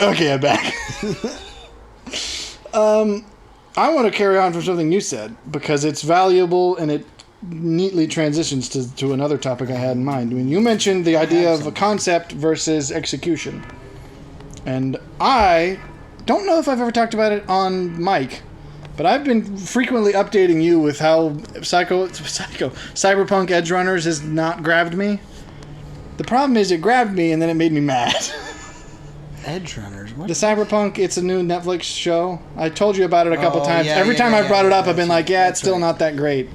Okay, I'm back. I want to carry on from something you said because it's valuable and it neatly transitions to another topic I had in mind. I mean, you mentioned the idea of a concept versus execution. And I don't know if I've ever talked about it on mic, but I've been frequently updating you with how Cyberpunk Edgerunners has not grabbed me. The problem is it grabbed me and then it made me mad. Edgerunners? What? The Cyberpunk, it's a new Netflix show. I told you about it a couple times. Every time I brought it up, I've been like, yeah, it's still not that great.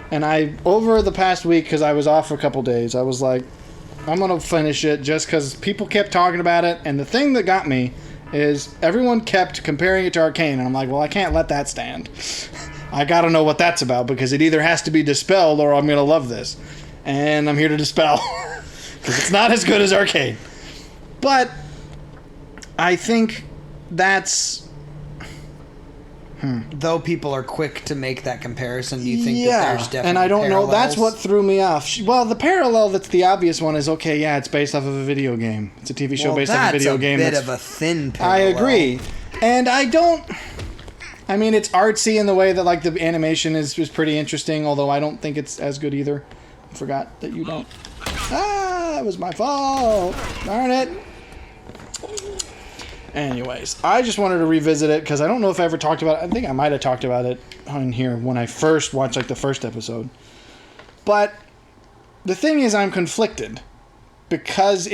And over the past week, because I was off for a couple days, I was like, I'm going to finish it just because people kept talking about it. And the thing that got me is everyone kept comparing it to Arcane. And I'm like, well, I can't let that stand. I got to know what that's about because it either has to be dispelled or I'm going to love this. And I'm here to dispel because it's not as good as Arcane. But I think that's... Though people are quick to make that comparison, do you think that there's definitely and I don't parallels? know. That's what threw me off. Well, the parallel that's the obvious one is, okay, yeah, it's based off of a video game. It's a TV show based off a video game. That's a bit of a thin parallel. I agree. And I don't... I mean, it's artsy in the way that, like, the animation is pretty interesting, although I don't think it's as good either. I forgot that you don't... Ah, it was my fault. Darn it. Anyways, I just wanted to revisit it because I don't know if I ever talked about it. I think I might have talked about it on here when I first watched like the first episode. But the thing is, I'm conflicted because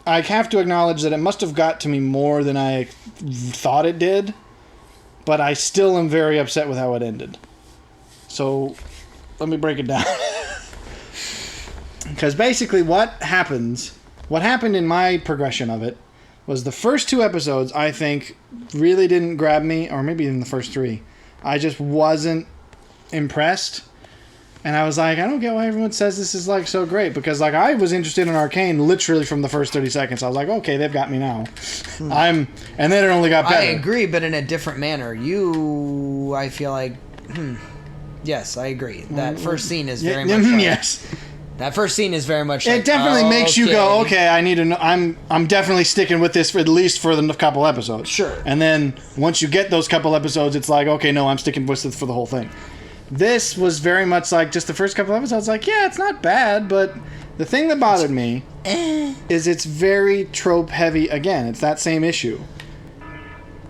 I have to acknowledge that it must have got to me more than I thought it did, but I still am very upset with how it ended. So let me break it down. Because basically what happened in my progression of it was the first 2 episodes, I think, really didn't grab me, or maybe even the first 3. I just wasn't impressed. And I was like, I don't get why everyone says this is, like, so great. Because, like, I was interested in Arcane literally from the first 30 seconds. I was like, okay, they've got me now. And then it only got better. I agree, but in a different manner. I feel like, yes, I agree. That first scene is very much like, yes. That first scene is very much it definitely makes you go, okay, I need to know. I'm definitely sticking with this for at least for the couple episodes. Sure. And then once you get those couple episodes, it's like, okay, no, I'm sticking with this for the whole thing. This was very much like just the first couple episodes, like, yeah, it's not bad, but the thing that bothered me is it's very trope heavy again. It's that same issue.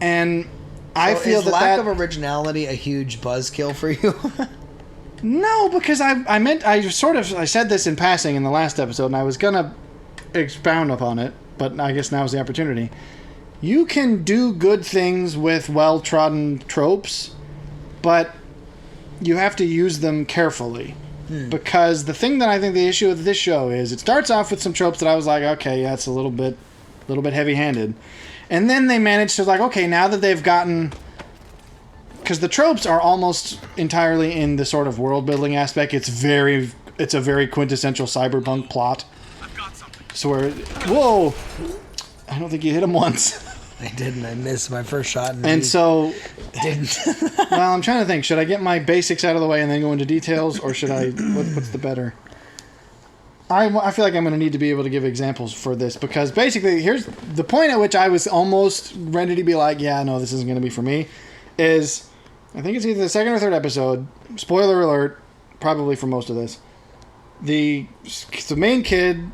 And I feel is lack of originality a huge buzzkill for you? No, because I said this in passing in the last episode, and I was gonna expound upon it, but I guess now's the opportunity. You can do good things with well-trodden tropes, but you have to use them carefully. Because the thing that I think the issue with this show is, it starts off with some tropes that I was like, okay, yeah, it's a little bit heavy-handed. And then they manage to, like, okay, now that they've gotten... Because the tropes are almost entirely in the sort of world-building aspect. It's a very quintessential cyberpunk plot. So whoa! I don't think you hit him once. I didn't. I missed my first shot. And so... Didn't. Well, I'm trying to think. Should I get my basics out of the way and then go into details? Or should I... What's the better? I feel like I'm going to need to be able to give examples for this. Because basically, here's the point at which I was almost ready to be like, yeah, no, this isn't going to be for me. Is... I think it's either the second or third episode. Spoiler alert, probably for most of this. The main kid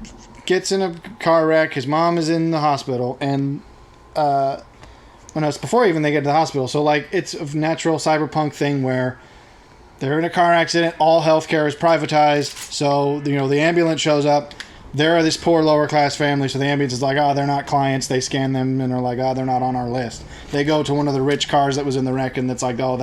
gets in a car wreck. His mom is in the hospital, and it's before even they get to the hospital. So like it's a natural cyberpunk thing where they're in a car accident. All healthcare is privatized. So the ambulance shows up. They're this poor lower class family, so the ambulance is like, oh, they're not clients. They scan them and are like, oh, they're not on our list. They go to one of the rich cars that was in the wreck, and it's like, oh,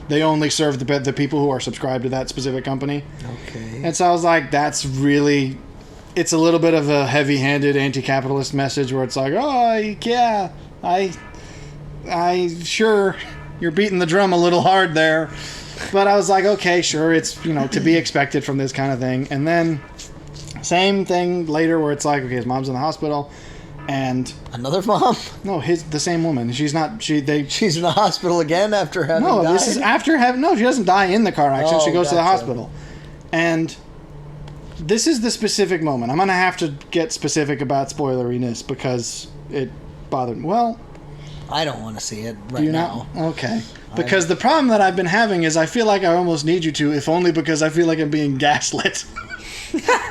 they only serve the people who are subscribed to that specific company. Okay. And so I was like, it's a little bit of a heavy-handed anti-capitalist message where it's like, oh, yeah, I sure you're beating the drum a little hard there. But I was like, okay, sure, it's, to be expected from this kind of thing. And then... Same thing later where it's like, okay, his mom's in the hospital, and another mom? No, the same woman. She's in the hospital again after having died? No, this is after having... No, she doesn't die in the car accident. She goes to the hospital. And this is the specific moment. I'm going to have to get specific about spoileriness because bothered me. Well, I don't want to see it right do you now. not? Okay. Because the problem that I've been having is I feel like I almost need you to, if only because I feel like I'm being gaslit.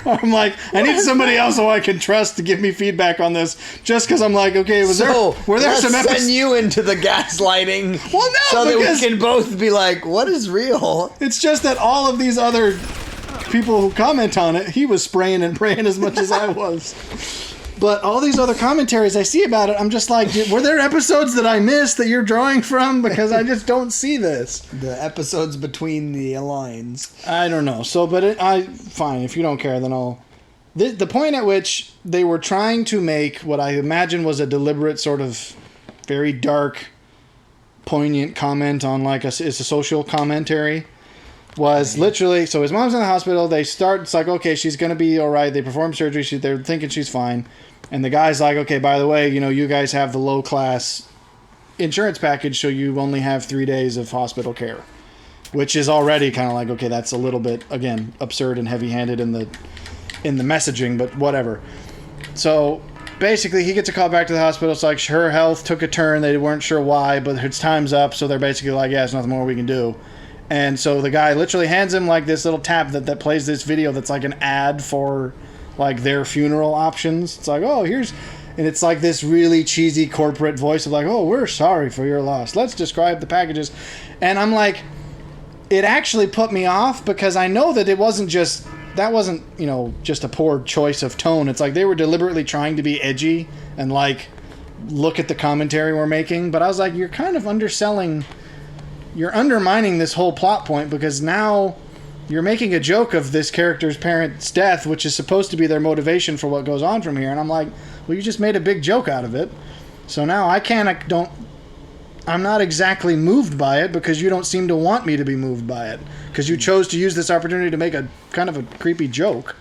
I'm like, I need somebody else who I can trust to give me feedback on this. Just because I'm like, okay, were there some episodes? Send you into the gaslighting. Well, no, so that because we can both be like, what is real? It's just that all of these other people who comment on it, he was spraying and praying as much as I was. But all these other commentaries I see about it, I'm just like, were there episodes that I missed that you're drawing from? Because I just don't see this. The episodes between the lines. I don't know. So, but fine. If you don't care, then I'll... The point at which they were trying to make what I imagine was a deliberate sort of very dark, poignant comment on it's a social commentary. Was literally, so his mom's in the hospital, it's like, okay, she's going to be all right. They perform surgery, they're thinking she's fine. And the guy's like, okay, by the way, you guys have the low-class insurance package, so you only have 3 days of hospital care. Which is already kind of like, okay, that's a little bit, again, absurd and heavy-handed in the messaging, but whatever. So, basically, he gets a call back to the hospital. It's like, her health took a turn, they weren't sure why, but its time's up, so they're basically like, yeah, there's nothing more we can do. And so the guy literally hands him like this little tab that plays this video that's like an ad for like their funeral options. It's like, oh, and it's like this really cheesy corporate voice of like, oh, we're sorry for your loss. Let's describe the packages. And I'm like, it actually put me off because I know that that wasn't, just a poor choice of tone. It's like they were deliberately trying to be edgy and like look at the commentary we're making. But I was like, you're kind of you're undermining this whole plot point because now you're making a joke of this character's parent's death, which is supposed to be their motivation for what goes on from here. And I'm like, well, you just made a big joke out of it. So now I'm not exactly moved by it because you don't seem to want me to be moved by it because you chose to use this opportunity to make a kind of a creepy joke.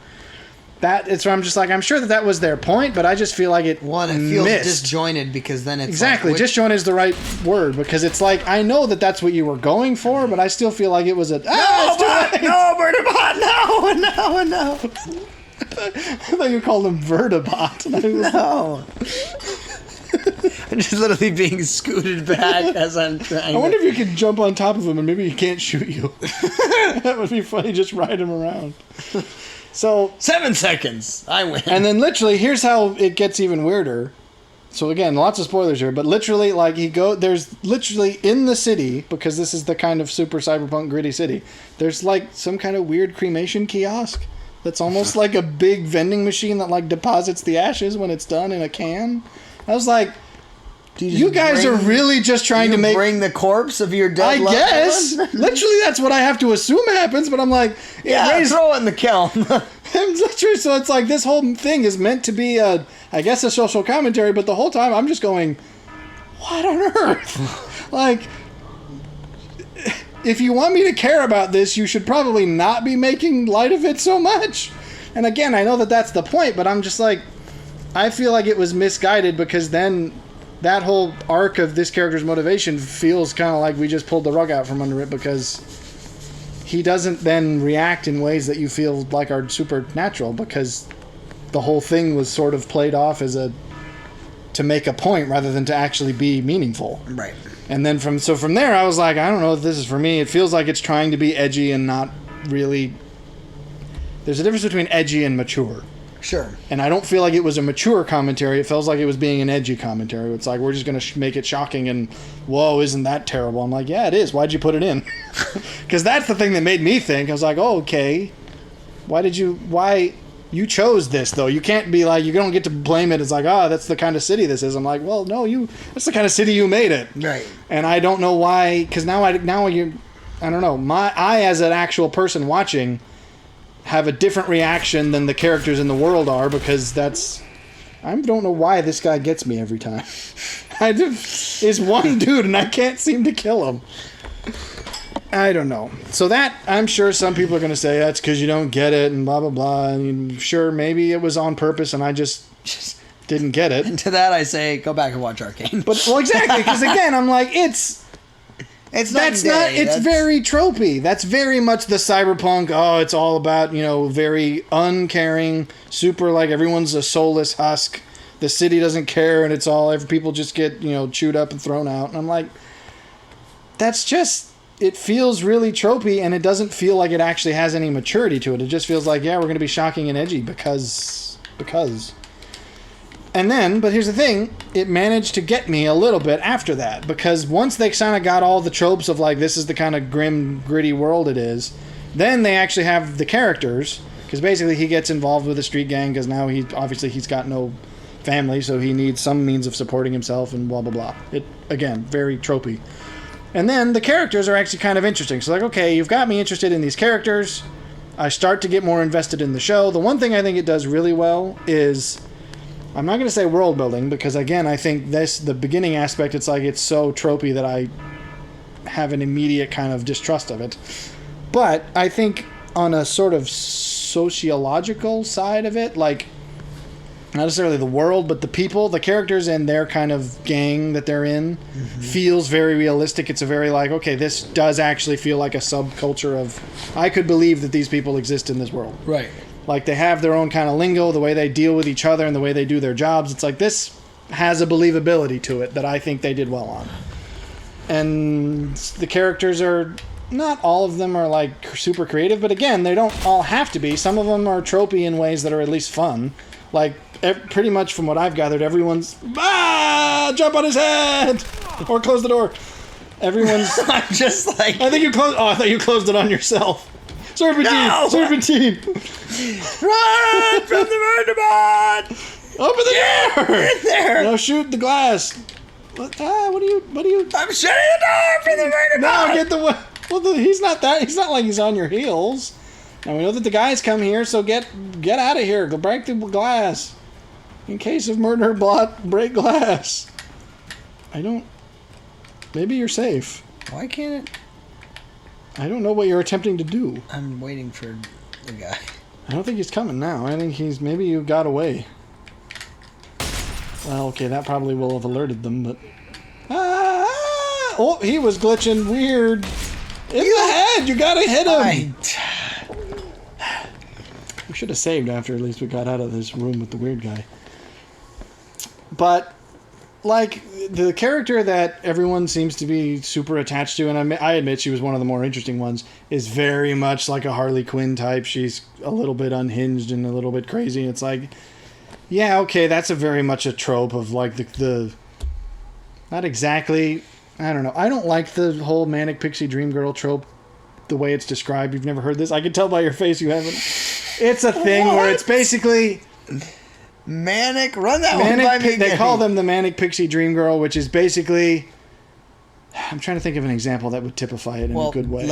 It's where I'm just like, I'm sure that was their point, but I just feel like it feels disjointed because then it's exactly disjointed is the right word because it's like I know that that's what you were going for, but I still feel like it was no, Vertibot, no. I thought you called him Vertibot. No. I'm just literally being scooted back as I'm trying. I wonder if you could jump on top of him and maybe he can't shoot you. That would be funny. Just ride him around. So 7 seconds, I win. And then literally, here's how it gets even weirder. So again, lots of spoilers here, but literally, there's literally in the city, because this is the kind of super cyberpunk gritty city, there's like some kind of weird cremation kiosk that's almost like a big vending machine that like deposits the ashes when it's done in a can. I was like, you guys are really just trying to bring the corpse of your dead I guess. Literally, that's what I have to assume happens, but I'm like... throw it in the kiln. Literally, so it's like this whole thing is meant to be, a social commentary, but the whole time I'm just going, what on earth? Like, if you want me to care about this, you should probably not be making light of it so much. And again, I know that that's the point, but I'm just like, I feel like it was misguided because then... that whole arc of this character's motivation feels kind of like we just pulled the rug out from under it because he doesn't then react in ways that you feel like are supernatural because the whole thing was sort of played off as to make a point rather than to actually be meaningful. Right. And then from there I was like, I don't know if this is for me. It feels like it's trying to be edgy and not really... There's a difference between edgy and mature. Sure. And I don't feel like it was a mature commentary. It feels like it was being an edgy commentary. It's like, we're just going to make it shocking and, whoa, isn't that terrible? I'm like, yeah, it is. Why'd you put it in? Because that's the thing that made me think. I was like, oh, okay. Why you chose this, though? You can't be like, you don't get to blame it. It's like, that's the kind of city this is. I'm like, well, no, that's the kind of city you made it. Right. And I don't know why, because now I don't know. I, as an actual person watching... have a different reaction than the characters in the world are because I don't know why this guy gets me every time. Is one dude and I can't seem to kill him. I don't know. So that, I'm sure some people are going to say that's because you don't get it and blah, blah, blah. I mean, sure, maybe it was on purpose and I just didn't get it. And to that I say, go back and watch Arcane. Well, exactly, because again, I'm like, it's very tropey. That's very much the cyberpunk. Oh, it's all about, very uncaring, super like everyone's a soulless husk the city doesn't care, and it's all people just get chewed up and thrown out. And I'm like, that's just. It feels really tropey, and it doesn't feel like it actually has any maturity to it. It just feels like, yeah, we're going to be shocking and edgy because. And then, but here's the thing, it managed to get me a little bit after that, because once they kind of got all the tropes of like, this is the kind of grim, gritty world it is, then they actually have the characters, because basically he gets involved with a street gang, because now he's got no family, so he needs some means of supporting himself and blah, blah, blah. It, again, very tropey. And then the characters are actually kind of interesting. So like, okay, you've got me interested in these characters. I start to get more invested in the show. The one thing I think it does really well is, I'm not going to say world building, because again, I think the beginning aspect, it's like it's so tropey that I have an immediate kind of distrust of it. But I think on a sort of sociological side of it, like, not necessarily the world, but the people, the characters and their kind of gang that they're in feels very realistic. It's a very like, okay, this does actually feel like a subculture of, I could believe that these people exist in this world. Right. Like they have their own kind of lingo, the way they deal with each other and the way they do their jobs. It's like this has a believability to it that I think they did well on. And the characters are, not all of them are like super creative, but again, they don't all have to be. Some of them are tropey in ways that are at least fun. Like, pretty much from what I've gathered, everyone's, jump on his head! Or close the door. Everyone's... I'm just like... I thought you closed it on yourself. Serpentine! No! Serpentine! Run from the murder bot! Open the door! In there! Now shoot the glass. What are you... I'm shutting the door from the murder bot! No, get the... Well, he's not like he's on your heels. Now we know that the guys come here, so get out of here. Go break the glass. In case of murder bot, break glass. Maybe you're safe. Why can't it? I don't know what you're attempting to do. I'm waiting for the guy. I don't think he's coming now. I think maybe you got away. Well, okay, that probably will have alerted them, but... Oh, he was glitching weird. In the head! You gotta hit him! We should have saved after at least we got out of this room with the weird guy. But, like, the character that everyone seems to be super attached to, and I admit she was one of the more interesting ones, is very much like a Harley Quinn type. She's a little bit unhinged and a little bit crazy. It's like, yeah, okay, that's very much a trope of, like, the not exactly... I don't know. I don't like the whole manic pixie dream girl trope, the way it's described. You've never heard this? I can tell by your face you haven't. It's a thing where it's basically... Manic? Run that one by me. They call them the manic pixie dream girl, which is basically... I'm trying to think of an example that would typify it in a good way.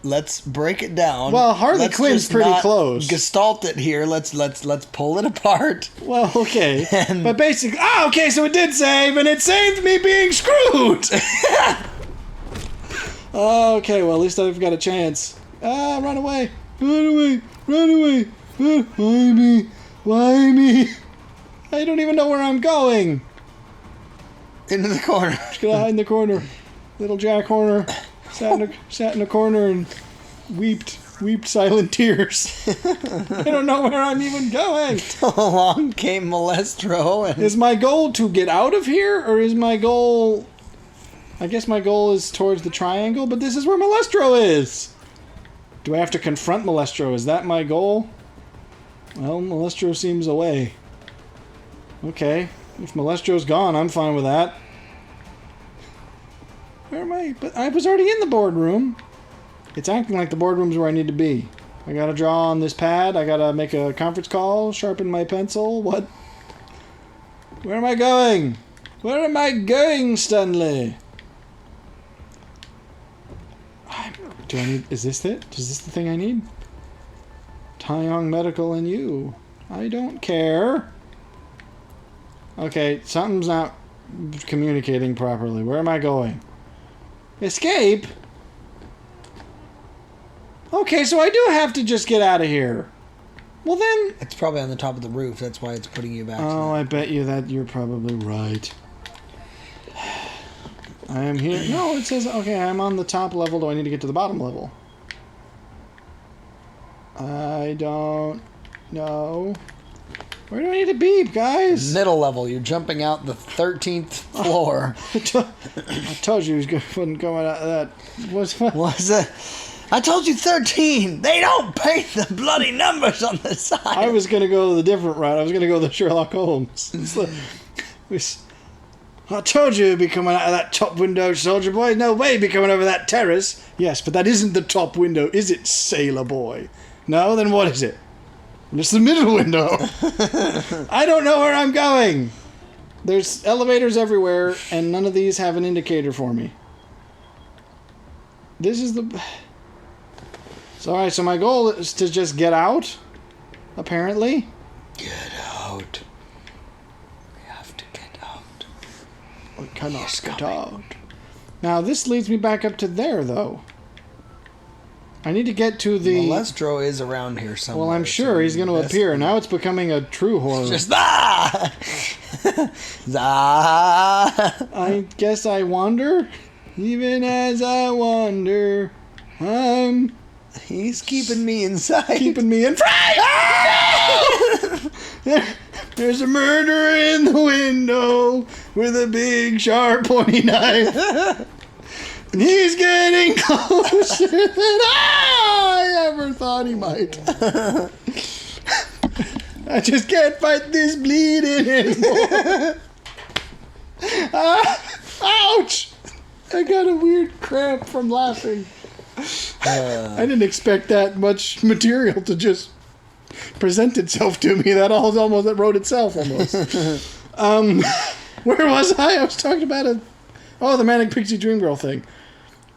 Let's break it down. Well, Harley Quinn's pretty close. Gestalt it here. Let's pull it apart. Well, okay. But basically... okay, so it did save, and it saved me being screwed! Okay, well, at least I've got a chance. Run away! Run away! Run away! Why me? Why me? I don't even know where I'm going! Into the corner. Just gonna hide in the corner. Little Jack Horner sat in a corner and wept silent tears. I don't know where I'm even going. Along came Molestro. And... Is my goal to get out of here, or is my goal... I guess my goal is towards the triangle, but this is where Molestro is! Do I have to confront Molestro? Is that my goal? Well, Molestro seems away. Okay. If Molestro's gone, I'm fine with that. Where am I? But I was already in the boardroom. It's acting like the boardroom's where I need to be. I gotta draw on this pad. I gotta make a conference call. Sharpen my pencil. What? Where am I going? Where am I going, Stanley? Do I need... Is this it? Is this the thing I need? Taeyong Medical and you. I don't care. Okay, something's not communicating properly. Where am I going? Escape? Okay, so I do have to just get out of here. Well then... It's probably on the top of the roof. That's why it's putting you back. Oh, I bet you that you're probably right. I am here. No, it says, okay, I'm on the top level. Do I need to get to the bottom level? I don't know. Where do I need to be, guys? Middle level. You're jumping out the 13th floor. I told you he wasn't going out of that. Was it? I told you 13. They don't paint the bloody numbers on the side. I was going to go the different route. I was going to go the Sherlock Holmes. I told you you'd be coming out of that top window, soldier boy. No way you'd be coming over that terrace. Yes, but that isn't the top window, is it, sailor boy? No? Then what is it? It's the middle window. I don't know where I'm going. There's elevators everywhere, and none of these have an indicator for me. This is the... So, alright, so my goal is to just get out, apparently. Get out. We have to get out. We cannot get out. Now, this leads me back up to there, though. I need to get to the... Molestro is around here somewhere. Well, I'm sure he's going to appear. Now it's becoming a true horror. Just I guess I wander. Even as I wander, He's keeping me inside. Keeping me in There's a murderer in the window with a big, sharp, pointy knife. And he's getting closer than I ever thought he might. I just can't fight this bleeding anymore. Ouch! I got a weird cramp from laughing. I didn't expect that much material to just present itself to me. That wrote itself almost. Where was I? I was talking about the Manic Pixie Dream Girl thing.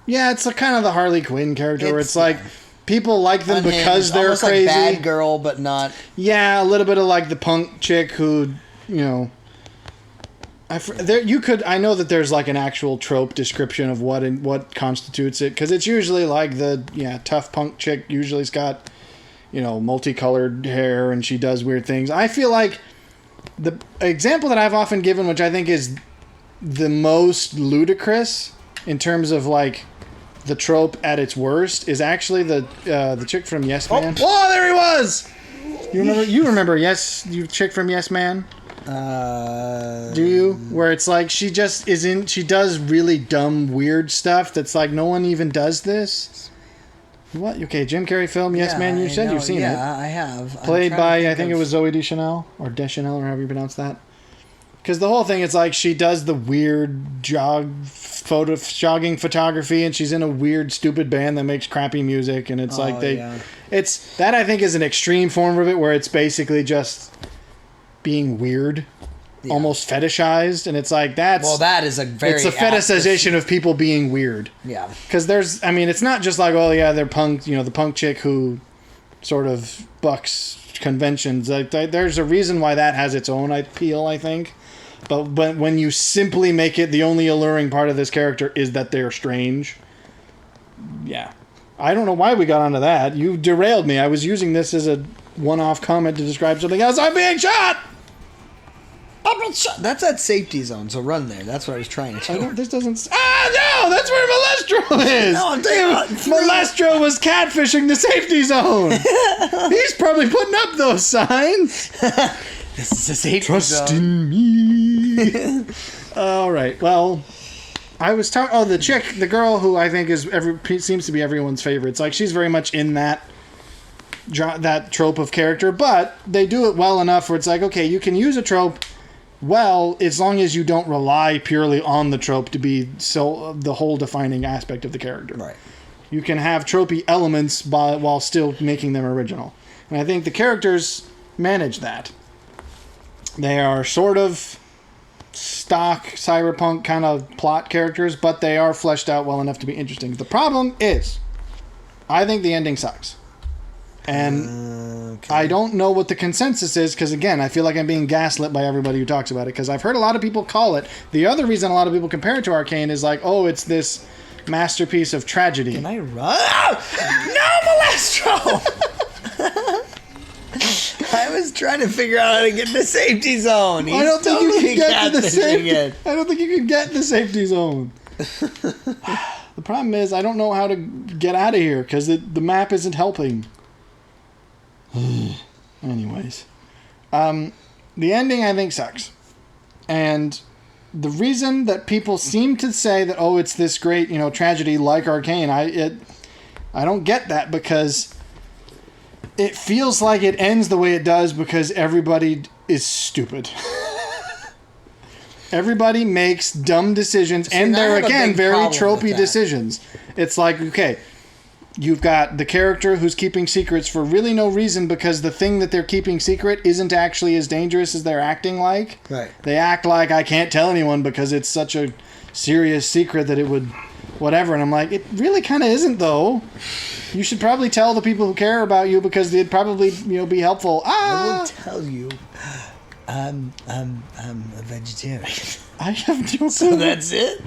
Yeah, it's kind of the Harley Quinn character where it's like people like them because they're almost crazy. Like bad girl, but not. Yeah, a little bit of like the punk chick who, I know that there's like an actual trope description of what constitutes it, because it's usually like the tough punk chick usually's got multicolored hair and she does weird things. I feel like the example that I've often given, which I think is the most ludicrous in terms of like the trope at its worst, is actually the chick from Yes Man. Oh, there he was. You remember you chick from Yes Man? Do you? Where it's like she does really dumb, weird stuff that's like no one even does this. What? Okay, Jim Carrey film, Yes Man, you said you've seen it. Yeah, I have. Played by, I think it was Zoe Deschanel, or Deschanel, or however you pronounce that. Because the whole thing, it's like she does the weird jogging photography, and she's in a weird, stupid band that makes crappy music, and it's it's that I think is an extreme form of it, where it's basically just being weird, almost fetishized, and it's like that is a fetishization of people being weird. Yeah, because it's not just like they're punk, the punk chick who sort of bucks conventions. Like there's a reason why that has its own appeal, I think. But when you simply make it the only alluring part of this character is that they're strange. Yeah. I don't know why we got onto that. You derailed me. I was using this as a one-off comment to describe something else. I'm being shot! That's that safety zone, so run there. That's what I was trying to do. This doesn't... no! That's where Molestro is! No, I'm telling you about... Molestro was catfishing the safety zone! He's probably putting up those signs! This is a safety Trust zone. in me. All right. Well, I was talking... Oh, the chick, the girl who I think seems to be everyone's favorite. It's like she's very much in that trope of character, but they do it well enough where it's like, okay, you can use a trope well as long as you don't rely purely on the trope to be the whole defining aspect of the character. Right. You can have tropey elements while still making them original. And I think the characters manage that. They are sort of stock cyberpunk kind of plot characters, but they are fleshed out well enough to be interesting. The problem is, I think the ending sucks. And I don't know what the consensus is, because again, I feel like I'm being gaslit by everybody who talks about it, because I've heard a lot of people call it. The other reason a lot of people compare it to Arcane is like, oh, it's this masterpiece of tragedy. Can I run? No, Molestro! I was trying to figure out how to get in the safety zone. I don't think you can get to the safety. I don't think you can get in the safety zone. The problem is I don't know how to get out of here because the map isn't helping. Anyways, The ending, I think, sucks. And the reason that people seem to say that, oh, it's this great, tragedy like Arcane, I don't get that, because it feels like it ends the way it does because everybody is stupid. Everybody makes dumb decisions, and they're, again, very tropey decisions. It's like, okay, you've got the character who's keeping secrets for really no reason because the thing that they're keeping secret isn't actually as dangerous as they're acting like. Right. They act like, I can't tell anyone because it's such a serious secret that it would whatever. And I'm like, it really kind of isn't, though. You should probably tell the people who care about you because they'd probably, be helpful. I will tell you. I'm a vegetarian. I have no clue. So that's it?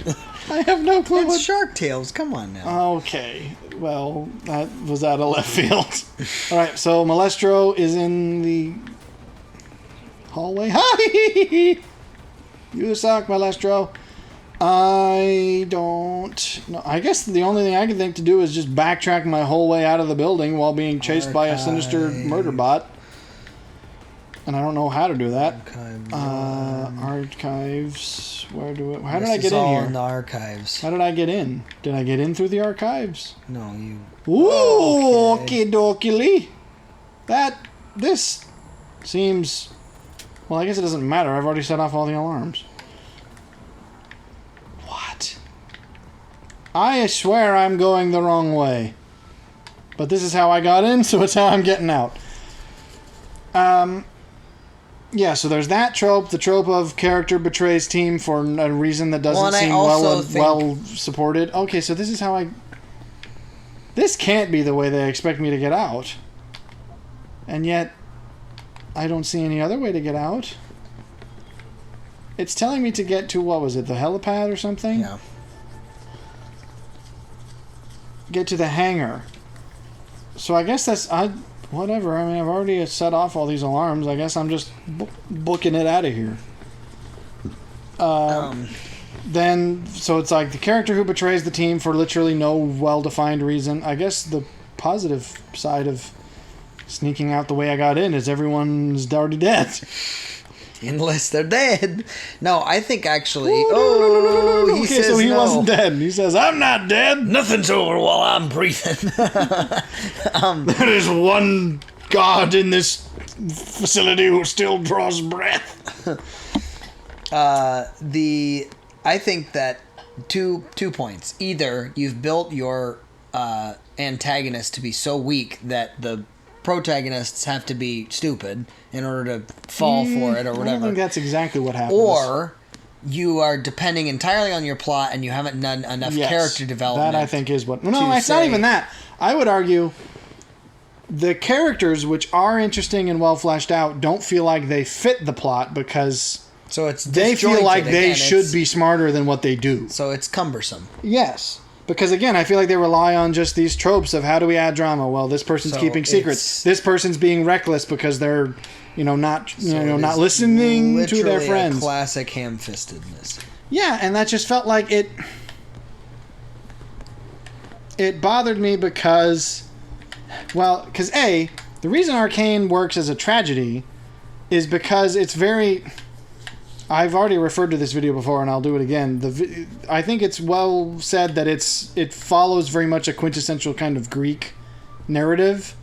I have no clue. It's Shark Tales. Come on now. Okay. Well, that was out of left field. All right, so Malestro is in the hallway. Hi! You suck, Malestro. I don't know. I guess the only thing I can think to do is just backtrack my whole way out of the building while being chased by a sinister murder bot. And I don't know how to do that. Archives. How did I get in here? In the archives. How did I get in? Did I get in through the archives? No, you. Ooh, okie dokie. This seems. Well, I guess it doesn't matter. I've already set off all the alarms. What? I swear I'm going the wrong way. But this is how I got in, so it's how I'm getting out. Yeah, so there's that trope, the trope of character betrays team for a reason that doesn't seem well supported. Okay, so this is how This can't be the way they expect me to get out. And yet, I don't see any other way to get out. It's telling me to get to, what was it, the helipad or something? Yeah. Get to the hangar. So I guess that's... Whatever. I mean, I've already set off all these alarms. I guess I'm just booking it out of here. Then, so it's like the character who betrays the team for literally no well-defined reason. I guess the positive side of sneaking out the way I got in is everyone's already dead. Unless they're dead. No, I think actually... He okay, says so he wasn't dead. He says, I'm not dead. Nothing's over while I'm breathing. There is one god in this facility who still draws breath. I think that two points. Either you've built your antagonist to be so weak that the protagonists have to be stupid in order to fall for it or whatever. I don't think that's exactly what happens. Or you are depending entirely on your plot and you haven't done enough character development. That I think is what... No, it's not even that. I would argue the characters, which are interesting and well fleshed out, don't feel like they fit the plot because... So it's they feel like they should be smarter than what they do. So it's cumbersome. Yes. Because, again, I feel like they rely on just these tropes of how do we add drama? Well, this person's keeping secrets. This person's being reckless because they're, not listening to their friends. A classic ham-fistedness. Yeah, and that just felt like it. It bothered me because, the reason Arcane works as a tragedy is because it's very. I've already referred to this video before, and I'll do it again. I think it's well said that it follows very much a quintessential kind of Greek narrative,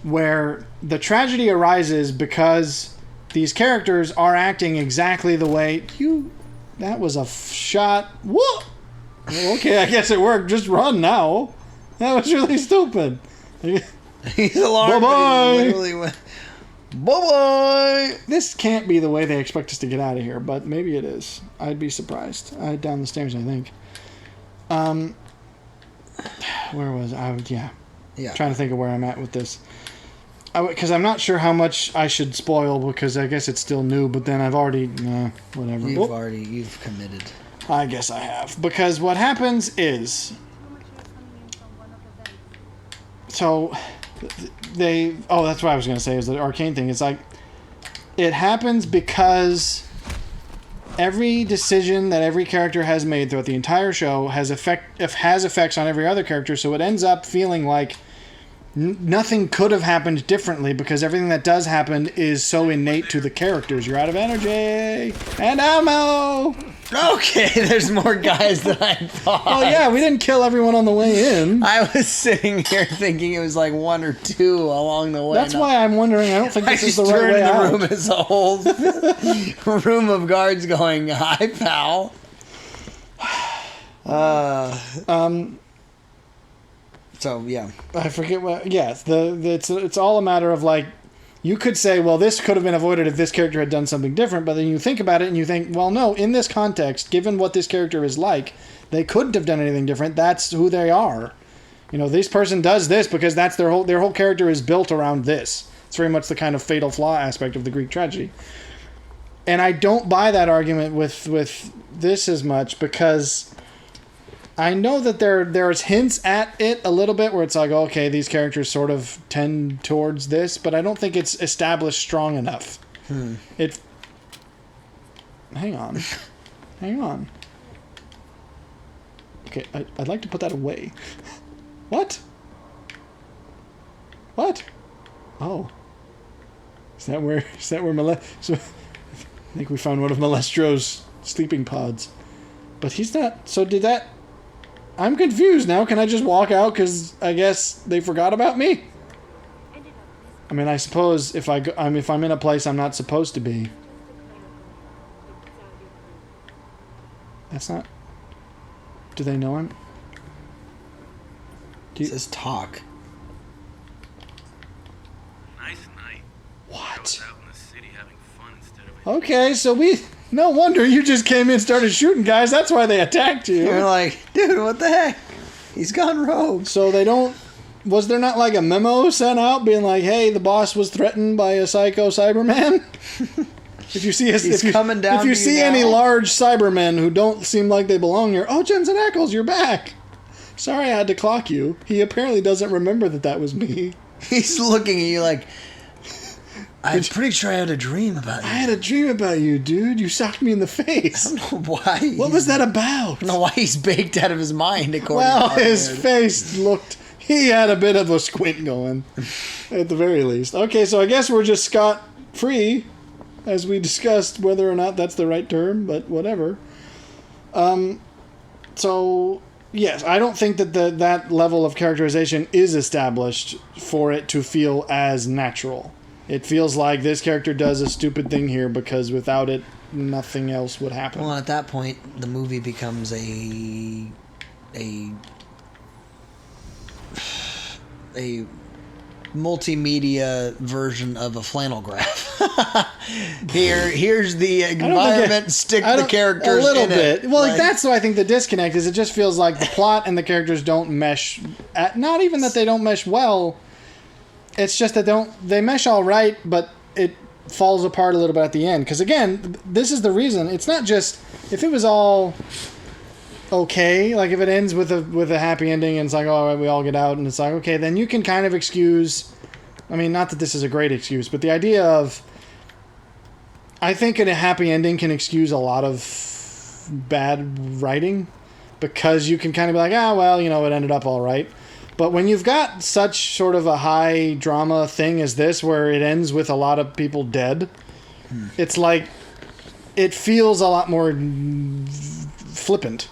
where the tragedy arises because these characters are acting exactly the way That was a shot. Whoa! Okay, I guess it worked. Just run now. That was really stupid. He's alarmed. Bye-bye. He literally went. Bye-bye! This can't be the way they expect us to get out of here, but maybe it is. I'd be surprised. Down the stairs, I think. Where was I? Yeah. Trying to think of where I'm at with this. Because I'm not sure how much I should spoil, because I guess it's still new, but then I've already... whatever. You've committed. I guess I have. Because what happens is... So... that's what I was going to say, is the Arcane thing. It's like, it happens because every decision that every character has made throughout the entire show has effects on every other character, so it ends up feeling like nothing could have happened differently because everything that does happen is so innate to the characters. You're out of energy and ammo. Okay, there's more guys than I thought. Oh yeah, we didn't kill everyone on the way in. I was sitting here thinking it was like 1 or 2 along the way. That's why I'm wondering. I don't think this is the right turned way the out. room as a whole room of guards going, "Hi, pal." So yeah, I forget what. Yes, it's all a matter of like, you could say, well, this could have been avoided if this character had done something different. But then you think about it and you think, well, no, in this context, given what this character is like, they couldn't have done anything different. That's who they are. You know, this person does this because that's their whole character is built around this. It's very much the kind of fatal flaw aspect of the Greek tragedy. And I don't buy that argument with this as much because I know that there's hints at it a little bit where it's like, okay, these characters sort of tend towards this, but I don't think it's established strong enough. Hang on. Okay, I'd like to put that away. What? Oh. Is that where so I think we found one of Malestro's sleeping pods. But he's not, so did that... I'm confused now. Can I just walk out because I guess they forgot about me? I mean, I suppose if I'm in a place I'm not supposed to be. That's not... Do they know him? it says talk. Nice night. What? I was out in the city having fun instead of... Okay, so no wonder you just came in and started shooting guys. That's why they attacked you. You're like, dude, what the heck? He's gone rogue. So they don't... Was there not like a memo sent out being like, hey, the boss was threatened by a psycho Cyberman? If you see coming down if you to see you any now. large Cybermen who don't seem like they belong here, oh, Jensen Ackles, you're back. Sorry I had to clock you. He apparently doesn't remember that was me. He's looking at you like, I'm pretty sure I had a dream about you. I had a dream about you, dude. You socked me in the face. I don't know why. What was that about? I don't know why he's baked out of his mind, according Well, to his face looked... He had a bit of a squint going, at the very least. Okay, so I guess we're just scot-free, as we discussed whether or not that's the right term, but whatever. So, yes, I don't think that that level of characterization is established for it to feel as natural. It feels like this character does a stupid thing here because without it, nothing else would happen. Well, at that point, the movie becomes a multimedia version of a flannel graph. Here's the environment, stick the characters a little in bit. it. Well, Like, that's why I think the disconnect is. It just feels like the plot and the characters don't mesh. Not even that they don't mesh well. It's just that they mesh all right, but it falls apart a little bit at the end. Because again, this is the reason. It's not just if it was all okay, like if it ends with a happy ending and it's like, oh, we all get out, and it's like, okay, then you can kind of excuse. I mean, not that this is a great excuse, but the idea of, I think a happy ending can excuse a lot of bad writing, because you can kind of be like, well, it ended up all right. But when you've got such sort of a high drama thing as this, where it ends with a lot of people dead, it's like, it feels a lot more flippant.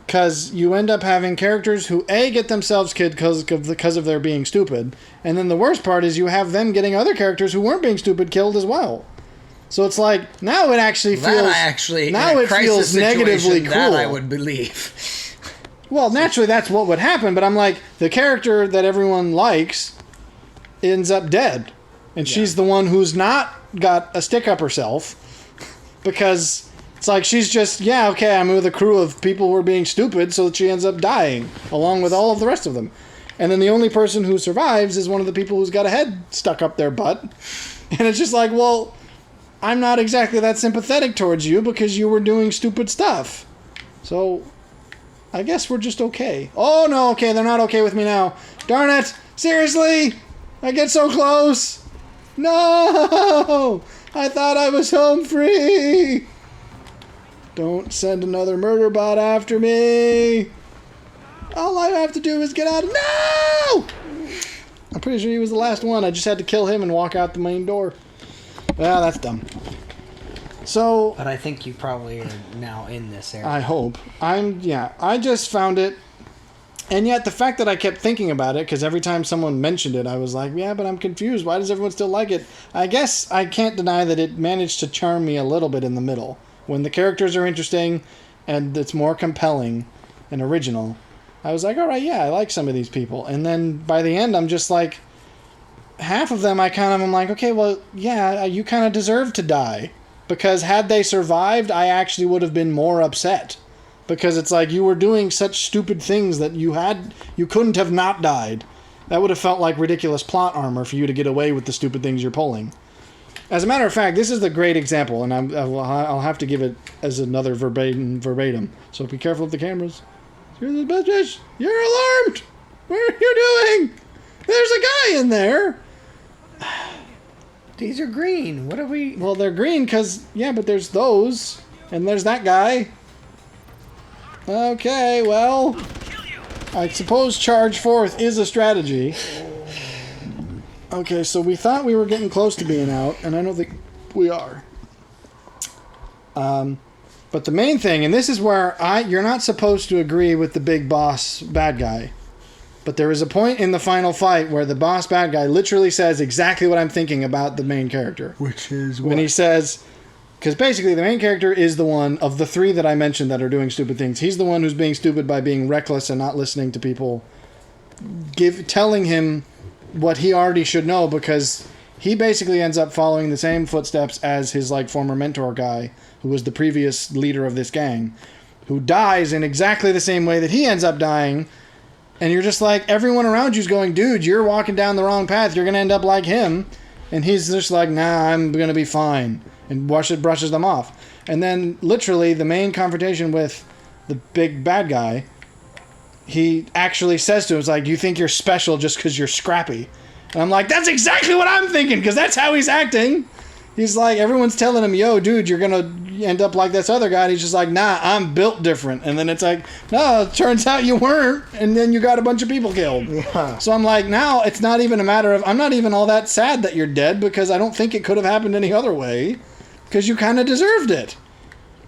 Because you end up having characters who, A, get themselves killed because of their being stupid, and then the worst part is you have them getting other characters who weren't being stupid killed as well. So it's like, now it actually feels... now it feels negatively cruel. That I would believe. Well, naturally, that's what would happen, but I'm like, the character that everyone likes ends up dead. And she's the one who's not got a stick up herself, because it's like she's just, I'm with a crew of people who are being stupid, so that she ends up dying, along with all of the rest of them. And then the only person who survives is one of the people who's got a head stuck up their butt. And it's just like, well, I'm not exactly that sympathetic towards you, because you were doing stupid stuff. So I guess we're just okay. Oh, no, okay, they're not okay with me now. Darn it! Seriously? I get so close! No! I thought I was home free! Don't send another murder bot after me! All I have to do is get out of... No! I'm pretty sure he was the last one. I just had to kill him and walk out the main door. Well, that's dumb. So... But I think you probably are now in this area. I hope. I just found it... And yet, the fact that I kept thinking about it, because every time someone mentioned it, I was like, yeah, but I'm confused. Why does everyone still like it? I guess I can't deny that it managed to charm me a little bit in the middle. When the characters are interesting and it's more compelling and original, I was like, all right, yeah, I like some of these people. And then by the end, I'm just like, half of them I'm like, okay, well, yeah, you kind of deserve to die. Because had they survived, I actually would have been more upset. Because it's like you were doing such stupid things that you couldn't have not died. That would have felt like ridiculous plot armor for you to get away with the stupid things you're pulling. As a matter of fact, this is the great example, and I'll have to give it as another verbatim. So be careful of the cameras. You're the bitches. You're alarmed. What are you doing? There's a guy in there. These are green. What are we... Well, they're green because, yeah, but there's those. And there's that guy. Okay, well, I suppose charge forth is a strategy. Okay, so we thought we were getting close to being out, and I don't think we are. But the main thing, and this is where you're not supposed to agree with the big boss bad guy, but there is a point in the final fight where the boss bad guy literally says exactly what I'm thinking about the main character. Which is what? When he says... Because basically the main character is the one of the three that I mentioned that are doing stupid things. He's the one who's being stupid by being reckless and not listening to people, telling him what he already should know, because he basically ends up following the same footsteps as his former mentor guy, who was the previous leader of this gang, who dies in exactly the same way that he ends up dying. And you're just like, everyone around you's going, dude, you're walking down the wrong path. You're going to end up like him. And he's just like, nah, I'm going to be fine. And brushes them off. And then, literally, the main confrontation with the big bad guy, he actually says to him, it's like, you think you're special just because you're scrappy. And I'm like, that's exactly what I'm thinking, because that's how he's acting. He's like, everyone's telling him, yo, dude, you're going to end up like this other guy. And he's just like, nah, I'm built different. And then it's like, no, it turns out you weren't. And then you got a bunch of people killed. Yeah. So I'm like, now it's not even a matter of, I'm not even all that sad that you're dead, because I don't think it could have happened any other way. Because you kind of deserved it.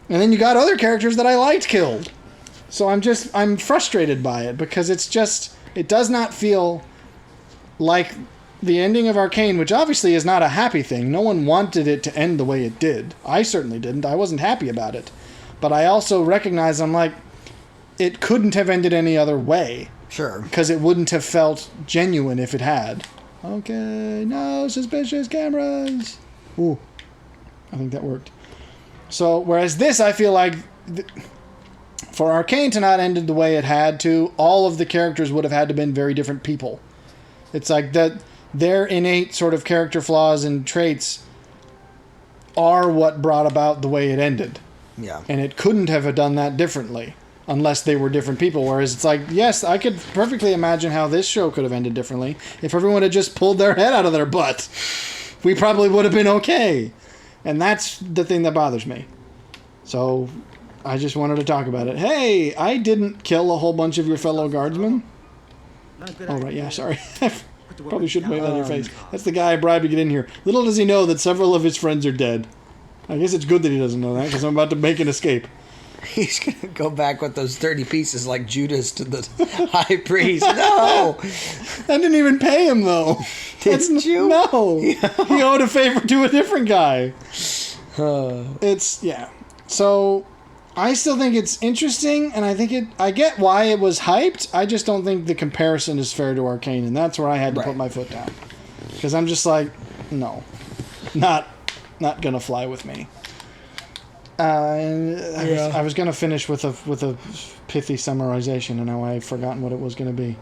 And then you got other characters that I liked killed. So I'm frustrated by it, because it does not feel like the ending of Arcane, which obviously is not a happy thing. No one wanted it to end the way it did. I certainly didn't. I wasn't happy about it. But I also recognize, I'm like, it couldn't have ended any other way. Sure. Because it wouldn't have felt genuine if it had. Okay, no suspicious cameras. Ooh. I think that worked. So, whereas this, I feel like, for Arcane to not end the way it had to, all of the characters would have had to been very different people. It's like that their innate sort of character flaws and traits are what brought about the way it ended. Yeah. And it couldn't have done that differently, unless they were different people. Whereas it's like, yes, I could perfectly imagine how this show could have ended differently if everyone had just pulled their head out of their butt. We probably would have been okay. And that's the thing that bothers me. So, I just wanted to talk about it. Hey, I didn't kill a whole bunch of your fellow guardsmen. Oh, right, yeah, sorry. Probably shouldn't wave on your face. That's the guy I bribed to get in here. Little does he know that several of his friends are dead. I guess it's good that he doesn't know that, because I'm about to make an escape. He's going to go back with those 30 pieces like Judas to the high priest. No! I didn't even pay him, though. Didn't you? No. He owed a favor to a different guy. Yeah. So, I still think it's interesting, and I get why it was hyped. I just don't think the comparison is fair to Arcane, and that's where I had to put my foot down. Because I'm just like, no. Not gonna fly with me. I was going to finish with a pithy summarization, and now I've forgotten what it was going to be.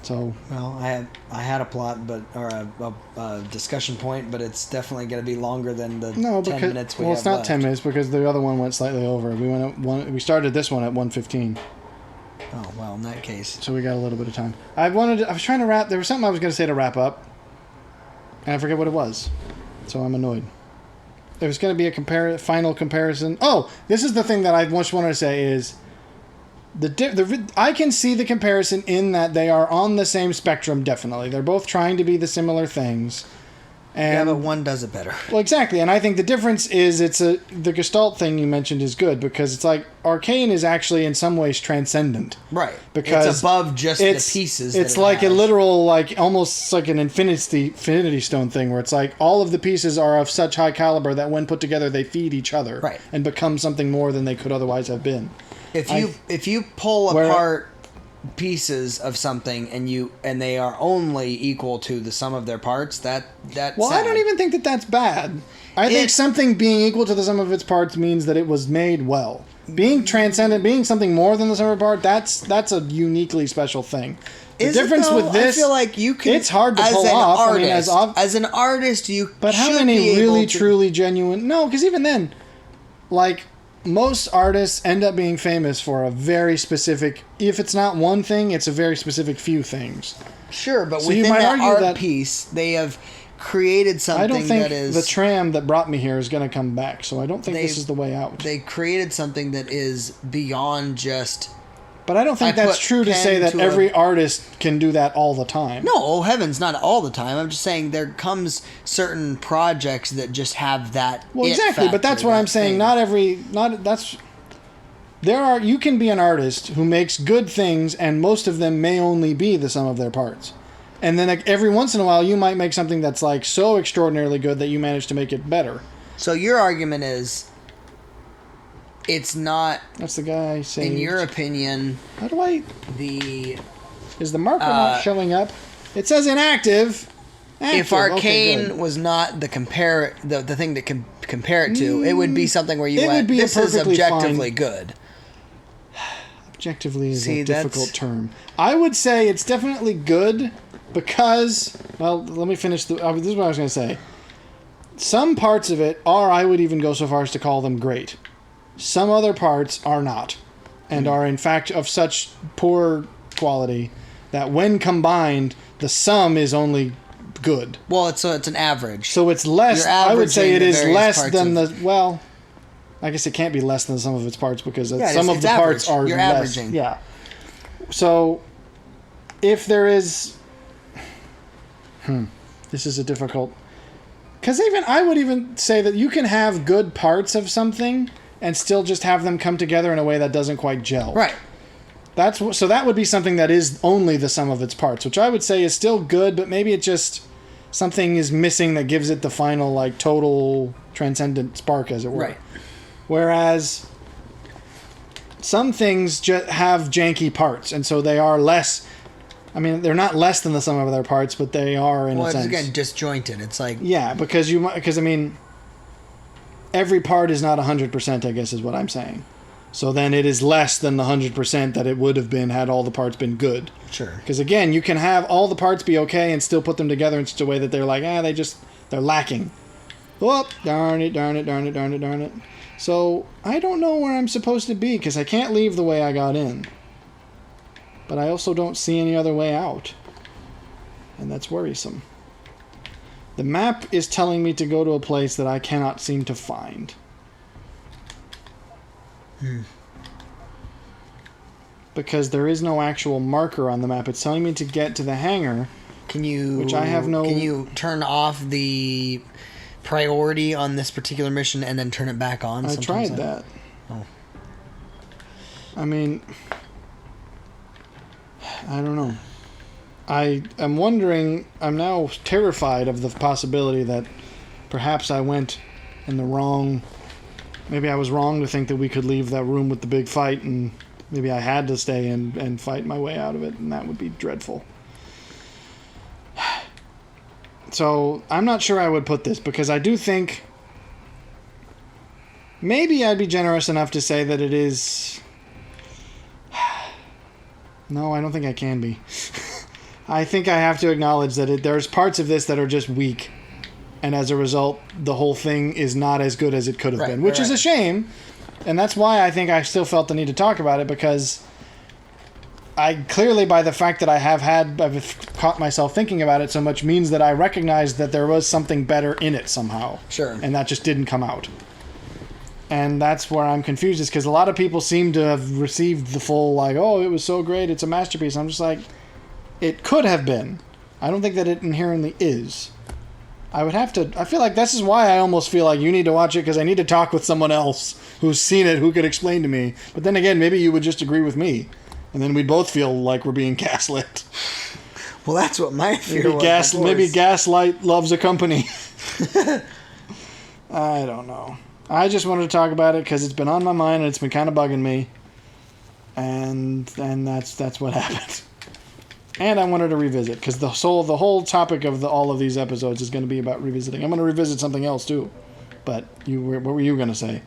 So, well, I had a plot, or a discussion point, but it's definitely going to be longer than the 10 minutes we have. Well, it's not left. 10 minutes because the other one went slightly over. We started this one at 1:15. Oh well, in that case, so we got a little bit of time. I was trying to wrap. There was something I was going to say to wrap up, and I forget what it was. So I'm annoyed. There was going to be a final comparison. Oh, this is the thing that I just wanted to say is I can see the comparison in that they are on the same spectrum. Definitely, they're both trying to be the similar things. And, yeah, but one does it better. Well, exactly, and I think the difference is the Gestalt thing you mentioned is good because it's like Arcane is actually in some ways transcendent, Right? Because it's above just the pieces. It's that it like has. a literal, like almost like an Infinity Stone thing, where it's like all of the pieces are of such high caliber that when put together they feed each other, Right. and become something more than they could otherwise have been. If you pull apart pieces of something and they are only equal to the sum of their parts, that's Well, sad. I don't even think that that's bad. I think something being equal to the sum of its parts means that it was made well. Being transcendent, being something more than the sum of its parts, that's a uniquely special thing. The Is it, difference though? with this, I feel like you can. it's hard to as pull an off. Artist, I mean, as an artist, you. but how should many be really, able to, truly genuine? No, because even then, like most artists end up being famous for a very specific. If it's not one thing, it's a very specific few things. Sure, but So you within might that argue art that- piece, they have created something I don't think that is. the tram that brought me here is going to come back. So I don't think this is the way out. They created something that is beyond just. But I don't think I that's put true to pen say that to every artist can do that all the time. No, oh heavens, not all the time. I'm just saying there comes certain projects that just have that. Well, it exactly, but that's factor, what that I'm saying. thing. You can be an artist who makes good things, and most of them may only be the sum of their parts. And then like, every once in a while, you might make something that's like so extraordinarily good that you manage to make it better. So your argument is, it's not, That's the guy saying. in your opinion, How do I? the Is the marker not showing up? It says inactive. if Active. Okay, Arcane good. was not the thing to compare it to, it would be something where you It went, would be a this is perfectly objectively fine- good. Objectively is See, a that's- difficult term. I would say it's definitely good because, well, let me finish. This is what I was going to say. Some parts of it are, I would even go so far as to call them great. Some other parts are not, and are in fact of such poor quality that when combined, the sum is only good. Well, it's an average. So it's less. You're I would say averaging it the is various less parts than of- the well. I guess it can't be less than the sum of its parts because Yeah, some of it's the parts average. are You're less. averaging. Yeah. So, if there is, this is a difficult. Because even I would even say that you can have good parts of something and still just have them come together in a way that doesn't quite gel. Right. So that would be something that is only the sum of its parts, which I would say is still good, but maybe it just something is missing that gives it the final like total transcendent spark, as it were. Right. Whereas some things just have janky parts, and so they are less. I mean, they're not less than the sum of their parts, but they are in Well, a it's sense. again disjointed. It's like Yeah, because I mean, every part is not 100%. I guess is what I'm saying. So then it is less than the 100% that it would have been had all the parts been good. sure. Because again, you can have all the parts be okay and still put them together in such a way that they're like, they're lacking. Oh, darn it. So I don't know where I'm supposed to be because I can't leave the way I got in. But I also don't see any other way out. And that's worrisome. The map is telling me to go to a place that I cannot seem to find. Because there is no actual marker on the map. It's telling me to get to the hangar. Can you? Which I have no- Can you turn off the priority on this particular mission and then turn it back on? I Sometimes tried that. Oh. I mean, I don't know. I am wondering, I'm now terrified of the possibility that perhaps I went in the wrong... Maybe I was wrong to think that we could leave that room with the big fight, and maybe I had to stay and fight my way out of it, and that would be dreadful. So, I'm not sure I would put this, because I do think... Maybe I'd be generous enough to say that it is... No, I don't think I can be. I think I have to acknowledge that there's parts of this that are just weak. And as a result, the whole thing is not as good as it could have Right, been. Which is a shame. And that's why I think I still felt the need to talk about it, because I clearly, by the fact that I've caught myself thinking about it so much, means that I recognize that there was something better in it somehow. Sure. And that just didn't come out. And that's where I'm confused, is because a lot of people seem to have received the full, like, oh, it was so great, it's a masterpiece. I'm just like, it could have been. I don't think that it inherently is. I feel like this is why I almost feel like you need to watch it, because I need to talk with someone else who's seen it, who could explain to me. But then again, maybe you would just agree with me, and then we'd both feel like we're being gaslit. Well, that's what my fear was. Maybe gaslight loves a company. I don't know. I just wanted to talk about it because it's been on my mind and it's been kind of bugging me, and that's what happened. And I wanted to revisit because the whole topic of all of these episodes is going to be about revisiting. I'm going to revisit something else too, but what were you going to say?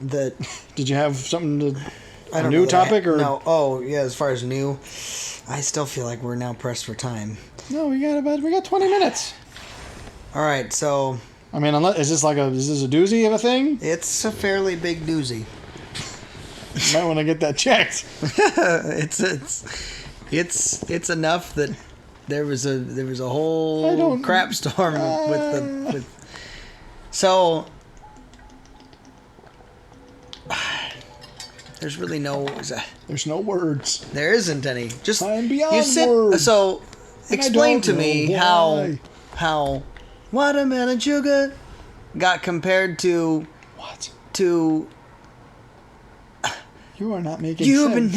Did you have something a new topic or no? Oh yeah, as far as new, I still feel like we're now pressed for time. No, we got 20 minutes. All right, so. I mean, is this a doozy of a thing? It's a fairly big doozy. You might want to get that checked. It's enough that there was a whole crap storm with so there's really there's no words. There isn't any. Just I'm beyond words. So explain to me how watermelon sugar got compared to what? To you are not making you've sense.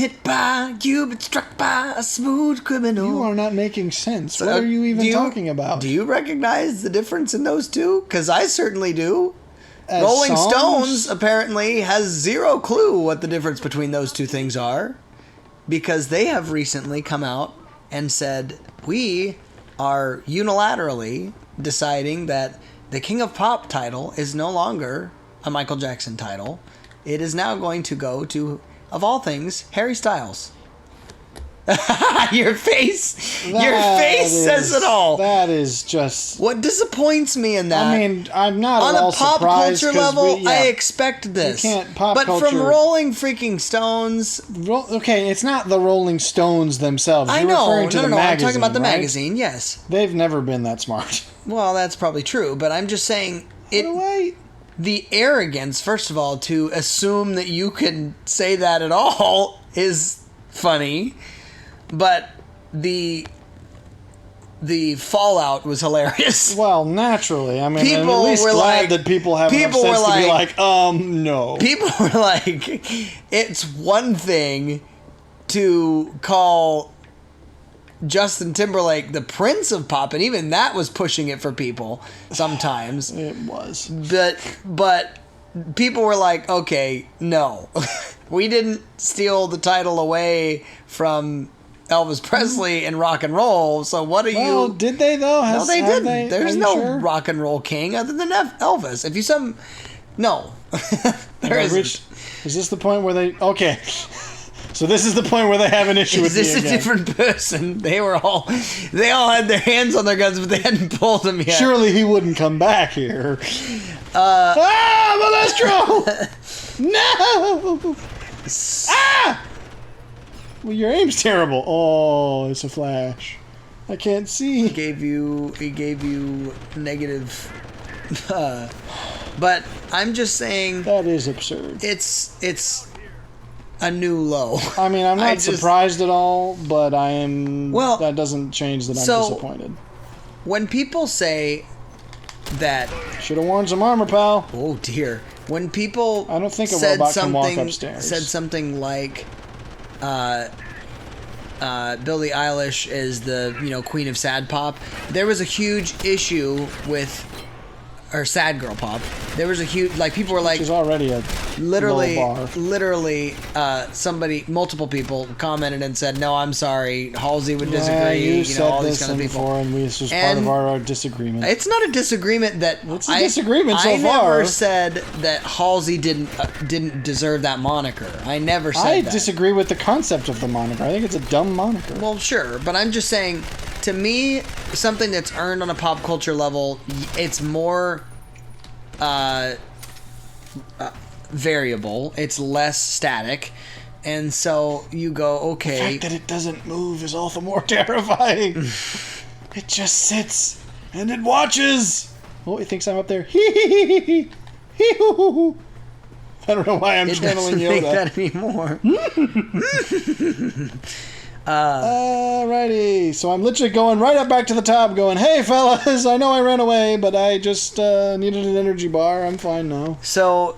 You've been struck by a smooth criminal. You are not making sense. So, what are you even talking about? Do you recognize the difference in those two? Because I certainly do. As Rolling songs? Stones apparently has zero clue what the difference between those two things are, because they have recently come out and said, we are unilaterally deciding that the King of Pop title is no longer a Michael Jackson title. It is now going to go to, of all things, Harry Styles. Your face says it all. That is just... What disappoints me in that... I mean, I'm not on at all a pop surprised culture level, I expect this. You can't pop but culture... from Rolling freaking Stones... Okay, it's not the Rolling Stones themselves. I You're know. referring to the magazine, I'm talking about the right? magazine, yes. They've never been that smart. Well, that's probably true, but I'm just saying... The arrogance, first of all, to assume that you can say that at all is funny, but the fallout was hilarious. Well, naturally. I mean, people I'm at least were glad that people have enough sense to be like, no. People were like, it's one thing to call Justin Timberlake the Prince of Pop, and even that was pushing it for people sometimes. It was. But people were like, okay, no. We didn't steal the title away from Elvis Presley and rock and roll, so what are you... Well, did they, though? No, they didn't. There's no sure? rock and roll king other than Elvis. If you No. There isn't. Is this the point where they... Okay. So this is the point where they have an issue with me again. Is this a different person? They all had their hands on their guns, but they hadn't pulled them yet. Surely he wouldn't come back here. Malestro! No! Ah! Well, your aim's terrible. Oh, it's a flash. I can't see. He gave you negative. But I'm just saying that is absurd. It's a new low. I mean, I'm not surprised at all, but I am. Well, that doesn't change that I'm disappointed. When people say that, should have worn some armor, pal. Oh dear. When people, I don't think a robot can walk upstairs. Said something like, Billie Eilish is the queen of sad pop. There was a huge issue with. Or sad girl pop. There was a huge people were like, she's already a literally low bar. multiple people commented and said, no, I'm sorry, Halsey would disagree. Yeah, you said all this these kind of people. Before, and this was part of our disagreement. It's not a disagreement that it's a disagreement so far. I never said that Halsey didn't deserve that moniker. I never said that. I disagree with the concept of the moniker. I think it's a dumb moniker. Well, sure, but I'm just saying, to me, something that's earned on a pop culture level, it's more variable. It's less static. And so you go, okay. The fact that it doesn't move is all the more terrifying. It just sits and it watches. Oh, it thinks I'm up there. Hee-hoo-hoo-hoo. I don't know why I'm It channeling doesn't make Yoda. that anymore. Alrighty, so I'm literally going right up back to the top going, hey fellas, I know I ran away, but I just needed an energy bar. I'm fine now. So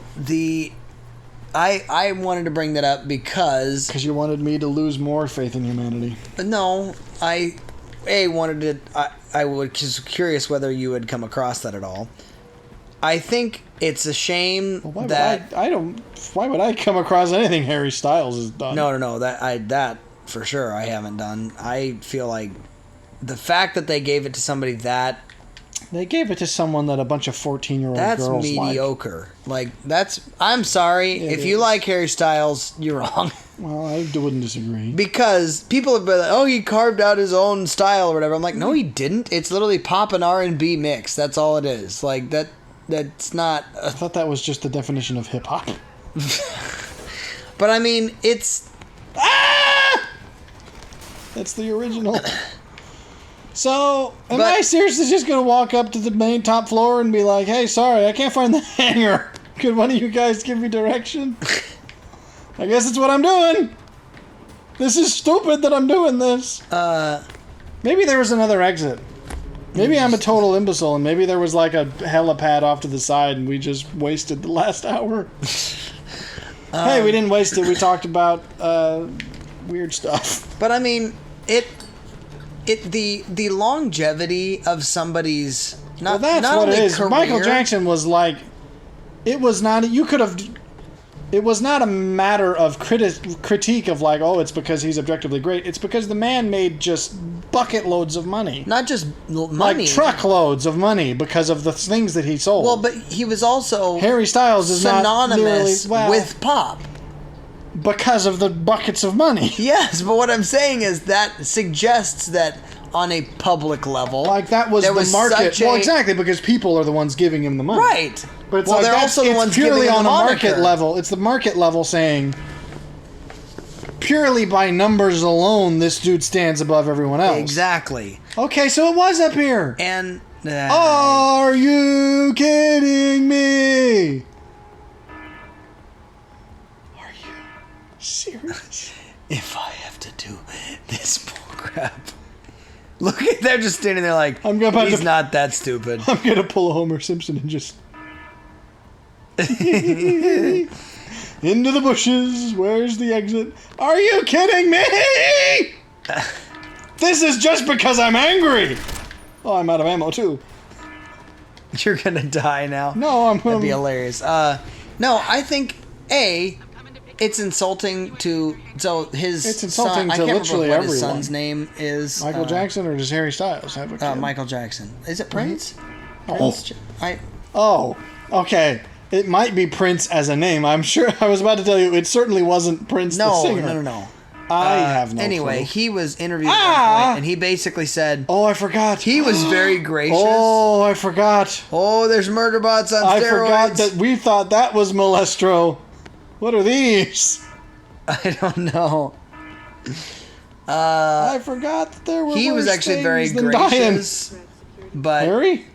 I wanted to bring that up because Because you wanted me to lose more faith in humanity. no, I wanted to. I was just curious whether you had come across that at all. I think it's a shame Why that would I don't... Why would I come across anything Harry Styles has done? no that for sure I haven't done. I feel like the fact that they gave it to somebody They gave it to someone that a bunch of 14-year-old that's girls mediocre. Like that's. I'm sorry It if you is. like Harry Styles, you're wrong. Well, I wouldn't disagree. Because people have been like, oh, he carved out his own style or whatever. I'm like, no, he didn't. It's literally pop and R&B mix. That's all it is. Like that's not. I thought that was just the definition of hip-hop. But I mean, it's. That's the original. So, am But- I seriously just going to walk up to the main top floor and be like, hey, sorry, I can't find the hangar. Could one of you guys give me direction? I guess it's what I'm doing. This is stupid that I'm doing this. Maybe there was another exit. Maybe I'm a total imbecile and maybe there was like a helipad off to the side and we just wasted the last hour. Hey, we didn't waste it. We talked about weird stuff. But I mean, the longevity of somebody's Well, not that's not what only it is. career, Michael Jackson was like, it was not. You could have. It was not a matter of critique of like, oh, it's because he's objectively great. It's because the man made just bucket loads of money, not just money, like truckloads of money because of the things that he sold. Well, but he was also Harry Styles is not nearly, synonymous well, with pop. because of the buckets of money. Yes, but what I'm saying is that suggests that on a public level, Like that was there the market. such a- Well, exactly, because people are the ones giving him the money. right? But it's well, like they're that's, also the it's ones purely giving on him a the market moniker. level. It's the market level saying purely by numbers alone, this dude stands above everyone else. Exactly, Okay, so it was up here. and Are you kidding me? Are you serious? if I have to do this bullcrap, look at they're just standing there like I'm about he's to- not that stupid. I'm gonna pull a Homer Simpson and just into the bushes. Where's the exit? Are you kidding me? This is just because I'm angry. Oh, I'm out of ammo too. You're gonna die now. No, I'm. That'd be hilarious. No, I think it's insulting to his. It's insulting son, I to can't literally remember what his everyone. son's name is. Michael Jackson or does Harry Styles have a kid? Michael Jackson. Is it Prince? Oh. Prince I Oh, okay. It might be Prince as a name. I'm sure. I was about to tell you, it certainly wasn't Prince the no singer. no. I have no Anyway, clue. he was interviewed at one point, and he basically said Oh, I forgot. he was very gracious. Oh, I forgot. Oh, there's murder bots on I steroids. forgot that we thought that was Molestro. What are these? I don't know. I forgot that there were He was worse actually very things than dying. gracious, but Harry?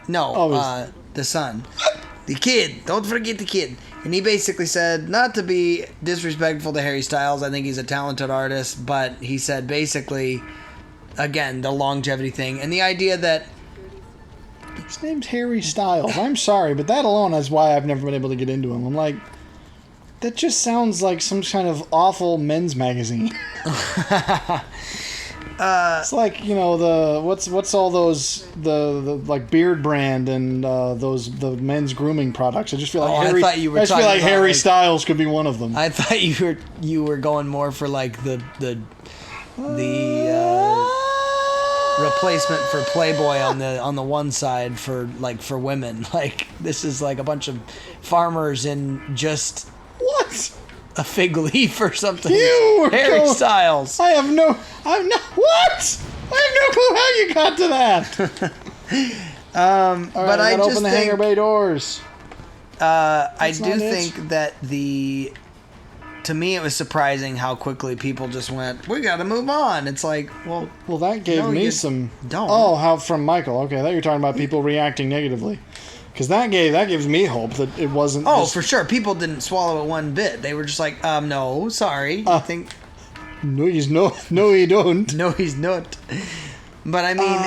no, Oh, the son, the kid. Don't forget the kid. And he basically said, not to be disrespectful to Harry Styles, I think he's a talented artist, but he said basically, again, the longevity thing and the idea that His name's Harry Styles. I'm sorry, but that alone is why I've never been able to get into him. I'm like, that just sounds like some kind of awful men's magazine. It's like, you know, the what's all those the like Beard Brand and the men's grooming products. I just feel like I Harry. thought you were I just feel talking like about, Harry like- Styles could be one of them. I thought you were going more for like the replacement for Playboy on the one side for women. Like this is like a bunch of farmers in just What? a fig leaf or something. You were Harry going- Styles. I'm no. What? I have no clue how you got to that. All right, but I gotta just open the think hangar bay doors. I do not it. think that to me it was surprising how quickly people just went, we got to move on. It's like, well, Well, that gave No, me you some. don't. Oh, how from Michael? Okay, I thought you were talking about people reacting negatively. Because that gives me hope that it wasn't. Oh, just, for sure. People didn't swallow it one bit. They were just like, no, sorry. I think no, he's no, he don't. no, he's not. But I mean,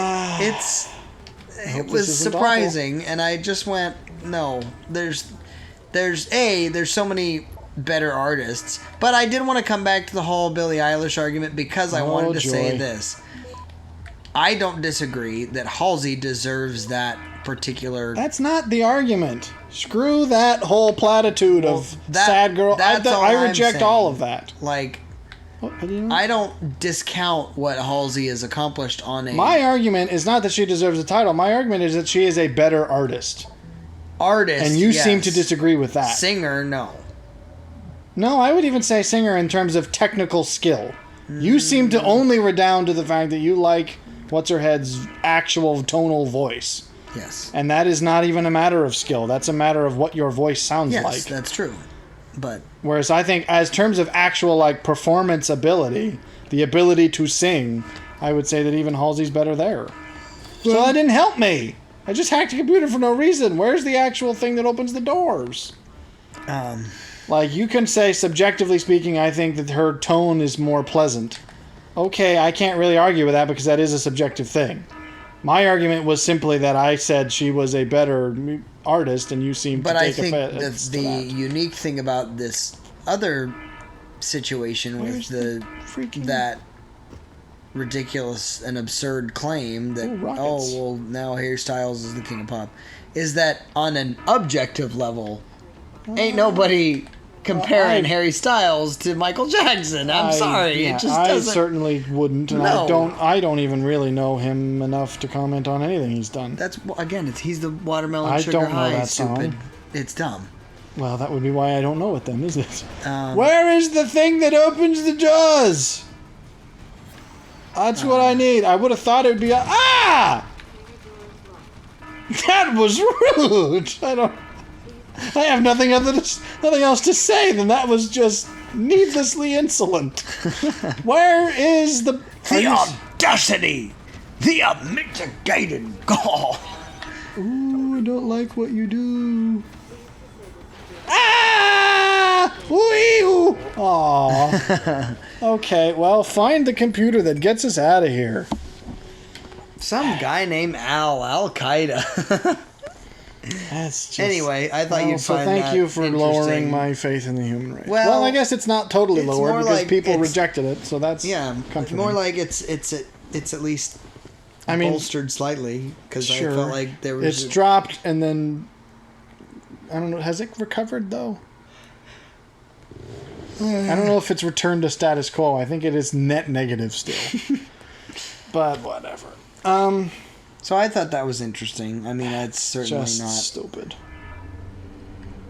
it was surprising, and I just went, no. There's so many better artists, but I did want to come back to the whole Billie Eilish argument because I wanted to say this. I don't disagree that Halsey deserves that particular. That's not the argument. Screw that whole platitude of sad girl. I reject all of that. Like, what do you know? I don't discount what Halsey has accomplished on a. My argument is not that she deserves the title. My argument is that she is a better artist. And you seem to disagree with that. Singer, no. No, I would even say singer in terms of technical skill. You seem to only redound to the fact that you like What's-Her-Head's actual tonal voice. Yes. And that is not even a matter of skill. That's a matter of what your voice sounds like. Yes, that's true. But whereas I think as terms of actual like performance ability, the ability to sing, I would say that even Halsey's better there. So that didn't help me. I just hacked a computer for no reason. Where's the actual thing that opens the doors? Like, you can say, subjectively speaking, I think that her tone is more pleasant. Okay, I can't really argue with that because that is a subjective thing. My argument was simply that I said she was a better artist, and you seem to take offense to that. But I think the unique thing about this other situation with that ridiculous and absurd claim that, now Harry Styles is the king of pop, is that on an objective level, ain't nobody comparing Harry Styles to Michael Jackson. I'm sorry, it just doesn't. I certainly wouldn't, and I don't even really know him enough to comment on anything he's done. That's again, he's the Watermelon Sugar High. That stupid. Song. It's dumb. Well, that would be why I don't know it then, is it? Where is the thing that opens the doors? That's what I need. I would have thought it would be that was rude. I have nothing else to say than that was just needlessly insolent. Where is the audacity, the unmitigated gall? Ooh, I don't like what you do. Wee-oo! Aw. Okay, well, find the computer that gets us out of here. Some guy named Al Qaeda. That's just... Anyway, I thought you'd find that thank you for lowering my faith in the human race. Well, I guess it's not totally lowered because like people rejected it, so that's comforting. More like it's at least bolstered slightly because I felt like there was it's dropped and then I don't know. Has it recovered though? I don't know if it's returned to status quo. I think it is net negative still. But whatever. So I thought that was interesting. I mean, that's certainly just not stupid.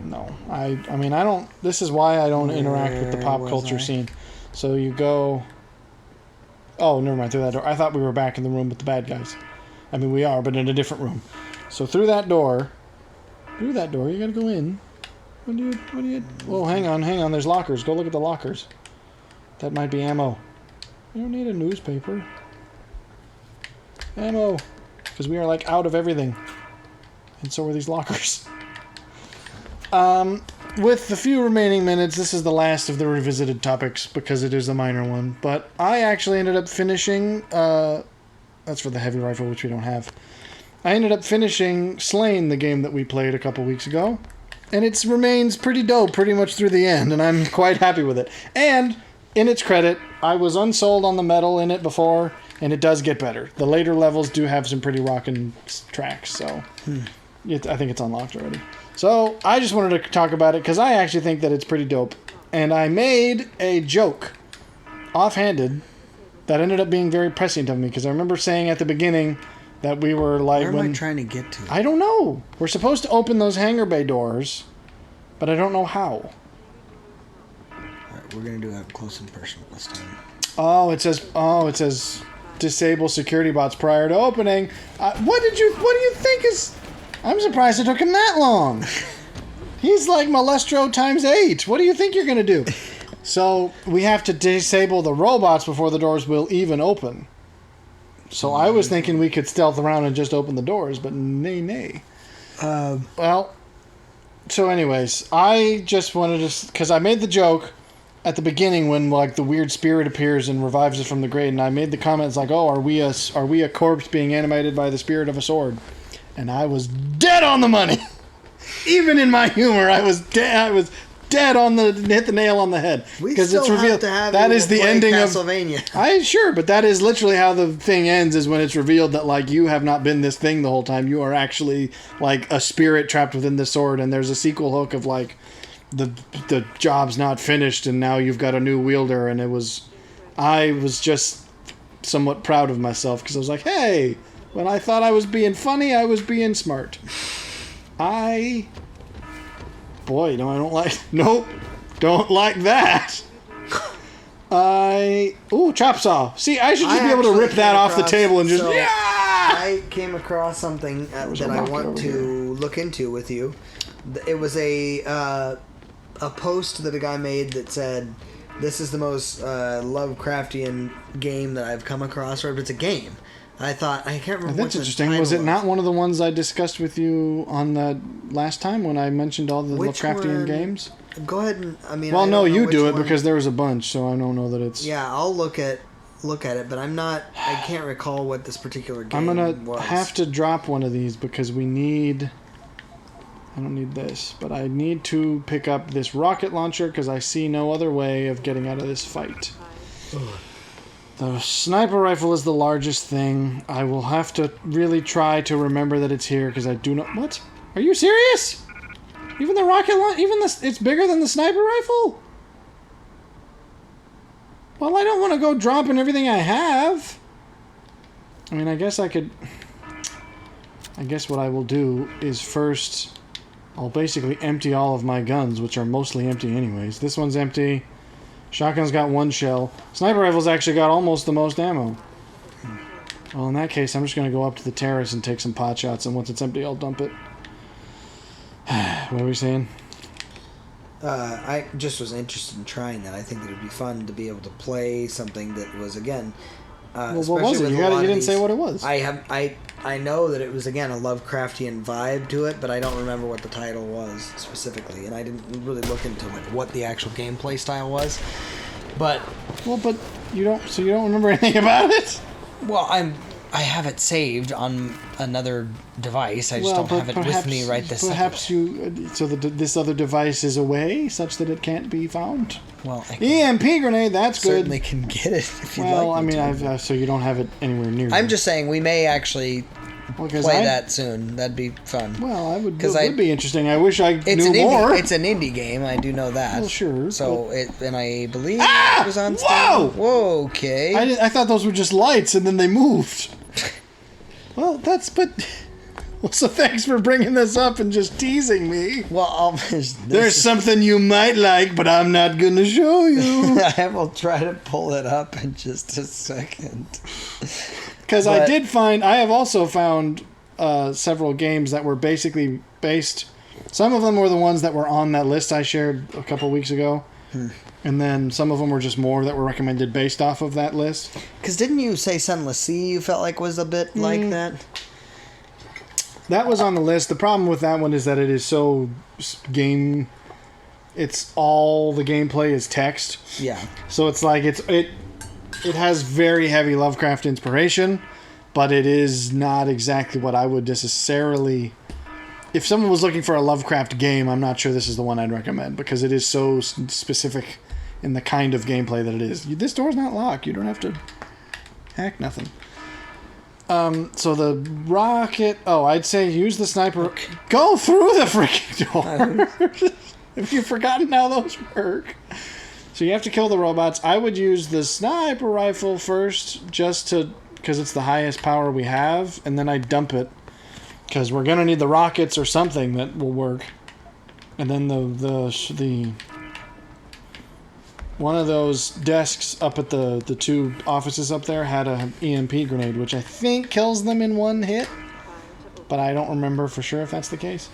No, I mean, I don't. This is why I don't interact with the pop culture scene. So you go. Oh, never mind. Through that door. I thought we were back in the room with the bad guys. I mean, we are, but in a different room. So through that door, you gotta go in. What do you? Oh, hang on. There's lockers. Go look at the lockers. That might be ammo. You don't need a newspaper. Ammo. Because we are like out of everything. And so are these lockers. With the few remaining minutes, this is the last of the revisited topics because it is a minor one. But I actually ended up finishing... that's for the heavy rifle, which we don't have. I ended up finishing Slain, the game that we played a couple weeks ago. And it remains pretty dope pretty much through the end, and I'm quite happy with it. And, in its credit, I was unsold on the metal in it before, and it does get better. The later levels do have some pretty rockin' tracks, so I think it's unlocked already. So, I just wanted to talk about it because I actually think that it's pretty dope. And I made a joke, offhanded, that ended up being very prescient of me because I remember saying at the beginning that we were like... Where am I trying to get to? I don't know. We're supposed to open those hangar bay doors, but I don't know how. Alright, we're going to do it close and personal this time. Oh, it says disable security bots prior to opening. What do you think is... I'm surprised it took him that long. He's like Malestro times 8. What do you think you're going to do? So, we have to disable the robots before the doors will even open. So I was thinking we could stealth around and just open the doors, but nay. Well, so anyways, I just wanted to, because I made the joke at the beginning when like the weird spirit appears and revives us from the grave, and I made the comments like, "Oh, are we a corpse being animated by the spirit of a sword?" And I was dead on the money. Even in my humor, I was dead on the hit the nail on the head because it's revealed that is the ending Castlevania. But that is literally how the thing ends, is when it's revealed that like you have not been this thing the whole time. You are actually like a spirit trapped within the sword, and there's a sequel hook of like the job's not finished and now you've got a new wielder, and I was just somewhat proud of myself because I was like, hey, when I thought I was being funny, I was being smart. Boy, no, I don't like... Nope. Don't like that. Chop saw. See, I should just be able to rip that off the table and just... Yeah! I came across something that I want to look into with you. It was a post that a guy made that said, this is the most Lovecraftian game that I've come across, or it's a game. I thought, I can't remember. That's interesting. Was it not one of the ones I discussed with you on the last time when I mentioned all the Lovecraftian games? Go ahead and Well, no, you do it because there was a bunch, so I don't know that it's. Yeah, I'll look at it, but I can't recall what this particular game was. I'm gonna have to drop one of these because we need. I don't need this, but I need to pick up this rocket launcher because I see no other way of getting out of this fight. The sniper rifle is the largest thing. I will have to really try to remember that it's here because I do not... What? Are you serious? Even the rocket launcher... it's bigger than the sniper rifle? Well, I don't want to go dropping everything I have. I mean, I guess I could... I guess what I will do is first... I'll basically empty all of my guns, which are mostly empty anyways. This one's empty. Shotgun's got one shell. Sniper rifle's actually got almost the most ammo. Well, in that case, I'm just going to go up to the terrace and take some pot shots, and once it's empty, I'll dump it. What were we saying? I just was interested in trying that. I think that it would be fun to be able to play something that was, again... well, what was it? You didn't say what it was. I know that it was, again, a Lovecraftian vibe to it, but I don't remember what the title was specifically, and I didn't really look into like what the actual gameplay style was. But you don't remember anything about it? Well, I have it saved on another device. I just don't have it with me right this second. Perhaps this other device is away such that it can't be found. Well, EMP grenade. That's good. Certainly can get it if you'd like. Well, I mean, so you don't have it anywhere near. I'm just saying we may actually play that soon. That'd be fun. Well, it would be interesting. I wish I knew more. It's an indie game. I do know that. Well, sure. So and I believe it was on Steam. Whoa! Okay. I thought those were just lights, and then they moved. Well, so thanks for bringing this up and just teasing me. Well, there's something you might like, but I'm not going to show you. I will try to pull it up in just a second. Because I have also found several games that were basically based. Some of them were the ones that were on that list I shared a couple weeks ago. And then some of them were just more that were recommended based off of that list. Because didn't you say Sunless Sea you felt like was a bit like that? That was on the list. The problem with that one is that it is so it's all the gameplay is text. Yeah. So it's like it has very heavy Lovecraft inspiration, but it is not exactly what I would necessarily... If someone was looking for a Lovecraft game, I'm not sure this is the one I'd recommend because it is so specific in the kind of gameplay that it is. This door's not locked. You don't have to hack nothing. So the rocket... Oh, I'd say use the sniper... Go through the freaking door! If you've forgotten how those work. So you have to kill the robots. I would use the sniper rifle first just because it's the highest power we have, and then I'd dump it. Because we're going to need the rockets or something that will work. And then the one of those desks up at the two offices up there had an EMP grenade, which I think kills them in one hit. But I don't remember for sure if that's the case.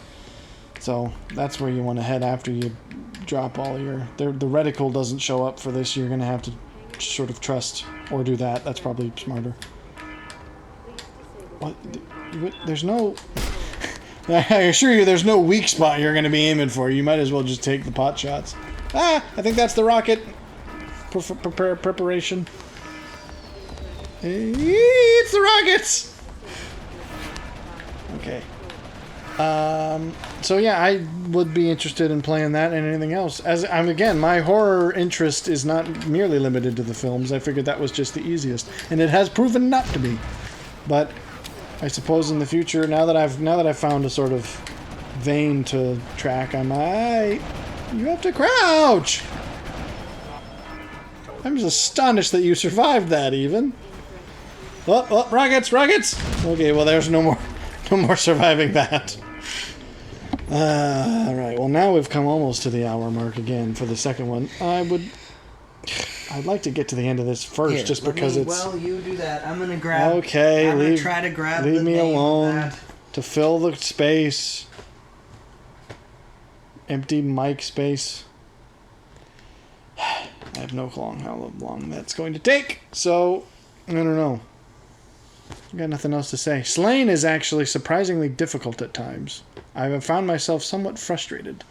So that's where you want to head after you drop all your... The reticle doesn't show up for this. You're going to have to sort of trust or do that. That's probably smarter. What? There's no... I assure you, there's no weak spot you're going to be aiming for. You might as well just take the pot shots. Ah, I think that's the rocket preparation. It's the rockets! Okay. So yeah, I would be interested in playing that and anything else. As again, my horror interest is not merely limited to the films. I figured that was just the easiest, and it has proven not to be. But I suppose in the future, now that I've found a sort of vein to track, I might. You have to crouch. I'm just astonished that you survived that, even. Oh, rockets! Okay, well, there's no more surviving that. Alright, well, now we've come almost to the hour mark again for the second one. I'd like to get to the end of this first, Here, just because it's... Well, you do that. I'm gonna grab... Okay, I'm gonna try to grab leave the me name alone of that. to fill the space. Empty mic space. I have no clue how long that's going to take, so I don't know. I got nothing else to say. Slaying is actually surprisingly difficult at times. I have found myself somewhat frustrated,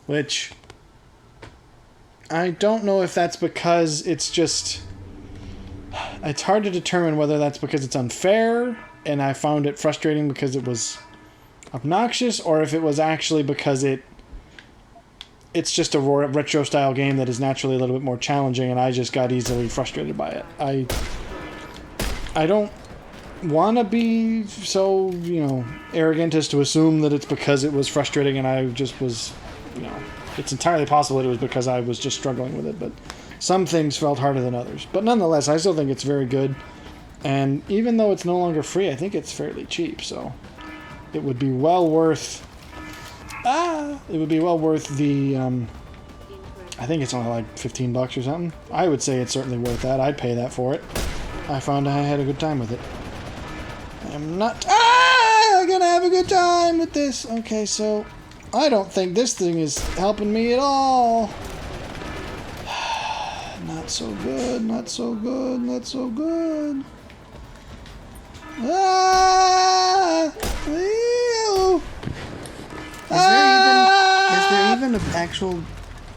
which I don't know if that's because it's just... It's hard to determine whether that's because it's unfair and I found it frustrating because it was obnoxious, or if it was actually because it's just a retro style game that is naturally a little bit more challenging and I just got easily frustrated by it. I don't want to be so, arrogant as to assume that it's because it was frustrating and I just was, it's entirely possible that it was because I was just struggling with it, but some things felt harder than others. But nonetheless, I still think it's very good, and even though it's no longer free, I think it's fairly cheap, so it would be well worth the, I think it's only like $15 or something. I would say it's certainly worth that. I'd pay that for it. I found I had a good time with it. I'm not gonna have a good time with this. Okay, so I don't think this thing is helping me at all. Not so good, not so good, not so good. Ew. Is there even an actual,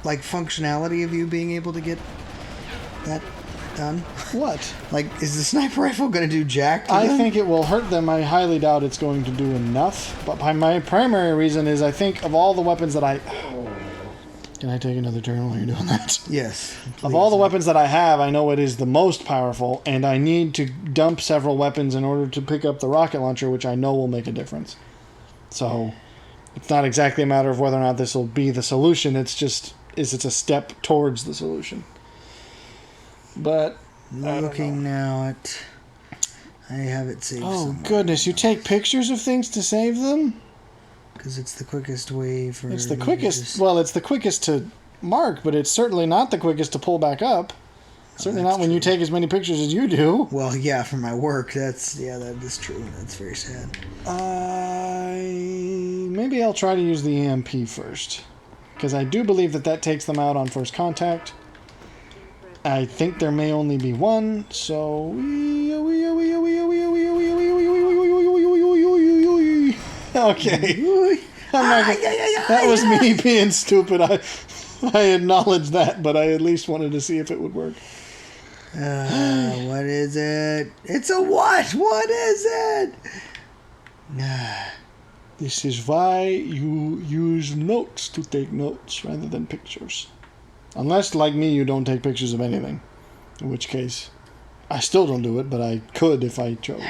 functionality of you being able to get that done? What? Is the sniper rifle going to do jack to I them? think it will hurt them. I highly doubt it's going to do enough. But my primary reason is I think of all the weapons that I... Can I take another turn while you're doing that? Yes. Of all the weapons that I have, I know it is the most powerful, and I need to dump several weapons in order to pick up the rocket launcher, which I know will make a difference. So, it's not exactly a matter of whether or not this will be the solution. It's just, it's a step towards the solution. But, Looking now at... I have it saved oh, somewhere. goodness, you take pictures of things to save them? Because it's the quickest way for... It's the quickest, well, it's the quickest to mark, but it's certainly not the quickest to pull back up. Certainly not when you take as many pictures as you do. Well, yeah, for my work, that is true. That's very sad. Maybe I'll try to use the EMP first, because I do believe that takes them out on first contact. I think there may only be one, so... Okay. That was me being stupid. I acknowledge that, but I at least wanted to see if it would work. What is it? It's a what? What is it? This is why you use notes to take notes rather than pictures. Unless, like me, you don't take pictures of anything. In which case, I still don't do it, but I could if I chose.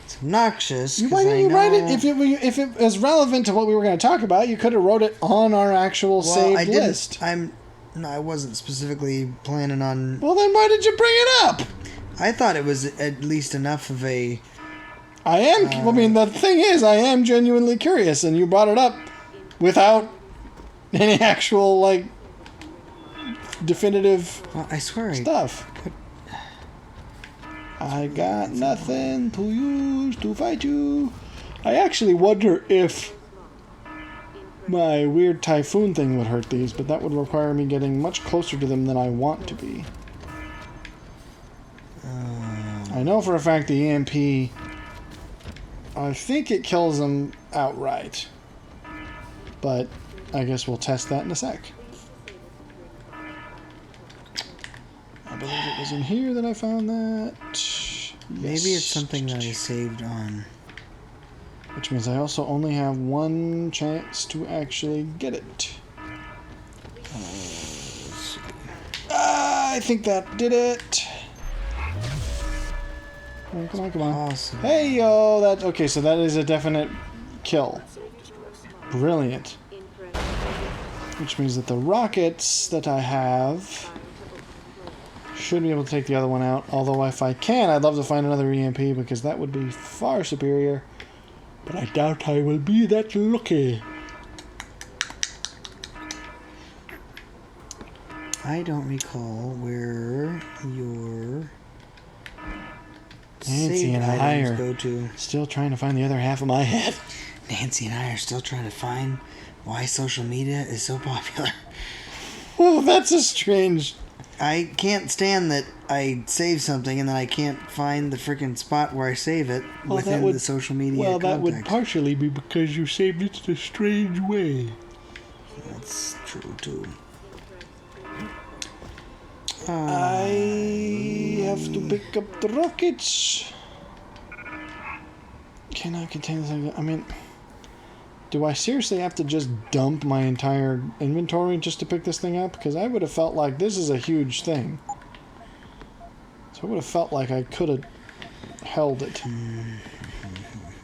It's obnoxious. Why didn't you write it? If it was relevant to what we were going to talk about, you could have wrote it on our actual saved list. I wasn't specifically planning on... Well, then why did you bring it up? I thought it was at least enough of a... I am... I mean, the thing is, I am genuinely curious, and you brought it up without any actual, definitive I swear stuff. I got nothing to use to fight you. I actually wonder if my weird typhoon thing would hurt these, but that would require me getting much closer to them than I want to be. I know for a fact the EMP I think it kills them outright. But I guess we'll test that in a sec. I believe it was in here that I found that. Maybe Yes. it's something that I saved on. Which means I also only have one chance to actually get it. I think that did it. Oh, come on, come on. Awesome. Hey, yo! That, okay, so that is a definite kill. Brilliant. Which means that the rockets that I have should be able to take the other one out. Although if I can, I'd love to find another EMP because that would be far superior. But I doubt I will be that lucky. I don't recall where your Nancy saved and I items are go to. still trying to find the other half of my head. Nancy and I are still trying to find why social media is so popular. Oh, that's a strange... I can't stand that I save something and then I can't find the freaking spot where I save it within the social media Well, that would context. partially be because you saved it in a strange way. That's true too. I have to pick up the rockets. Can I contain this thing? I mean, do I seriously have to just dump my entire inventory just to pick this thing up? Because I would have felt like this is a huge thing. So I would have felt like I could have held it.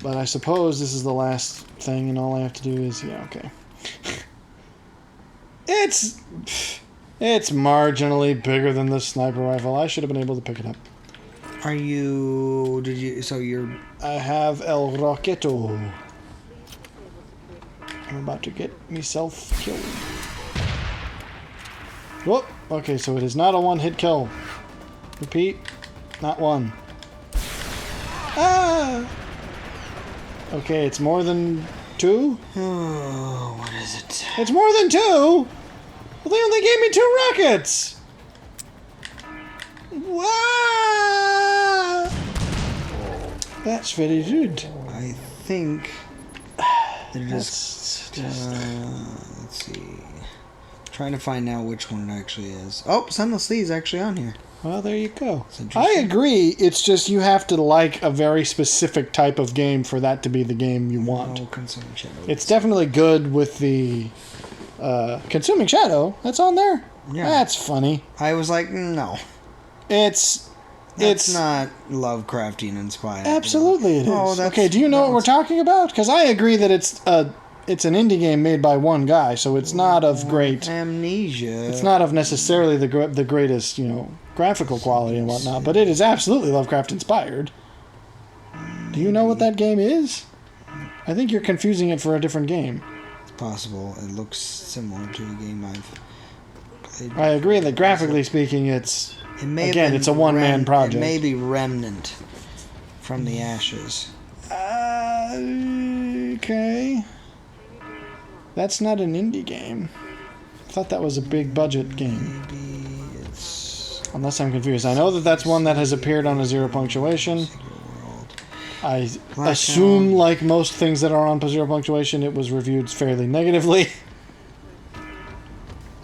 But I suppose this is the last thing and all I have to do is, yeah, okay. It's marginally bigger than the sniper rifle. I should have been able to pick it up. Are you... Did you... So you're... I have El Rocketo. I'm about to get myself killed. Whoop! Okay, so it is not a one-hit kill. Repeat, not one. Ah! Okay, it's more than two? Oh, what is it? It's more than two? Well, they only gave me 2 rockets! Wow! That's very rude. I think... They're just... let's see... Trying to find out which one it actually is. Oh, Sunless Lee is actually on here. Well, there you go. That's I interesting. agree. It's just you have to like a very specific type of game for that to be the game you want. Oh, Consuming Shadow. It's definitely good with the Consuming Shadow. That's on there. Yeah. That's funny. I was like, no. It's not Lovecraftian inspired. absolutely it is. Oh, that's- okay, do you know what we're talking about? Because I agree that it's an indie game made by one guy, so it's not of great. Amnesia. It's not of necessarily the greatest, graphical quality and whatnot, but it is absolutely Lovecraft inspired. Do you know what that game is? I think you're confusing it for a different game. It's possible. It looks similar to a game I've played. I agree that graphically speaking, it's It may have again, been it's a one-man project. It may be Remnant from the Ashes. Okay. That's not an indie game. I thought that was a big budget game. Maybe it's Unless I'm confused. I know that that's one that has appeared on a Zero Punctuation. World. I Blackout. assume, like most things that are on Zero Punctuation, it was reviewed fairly negatively.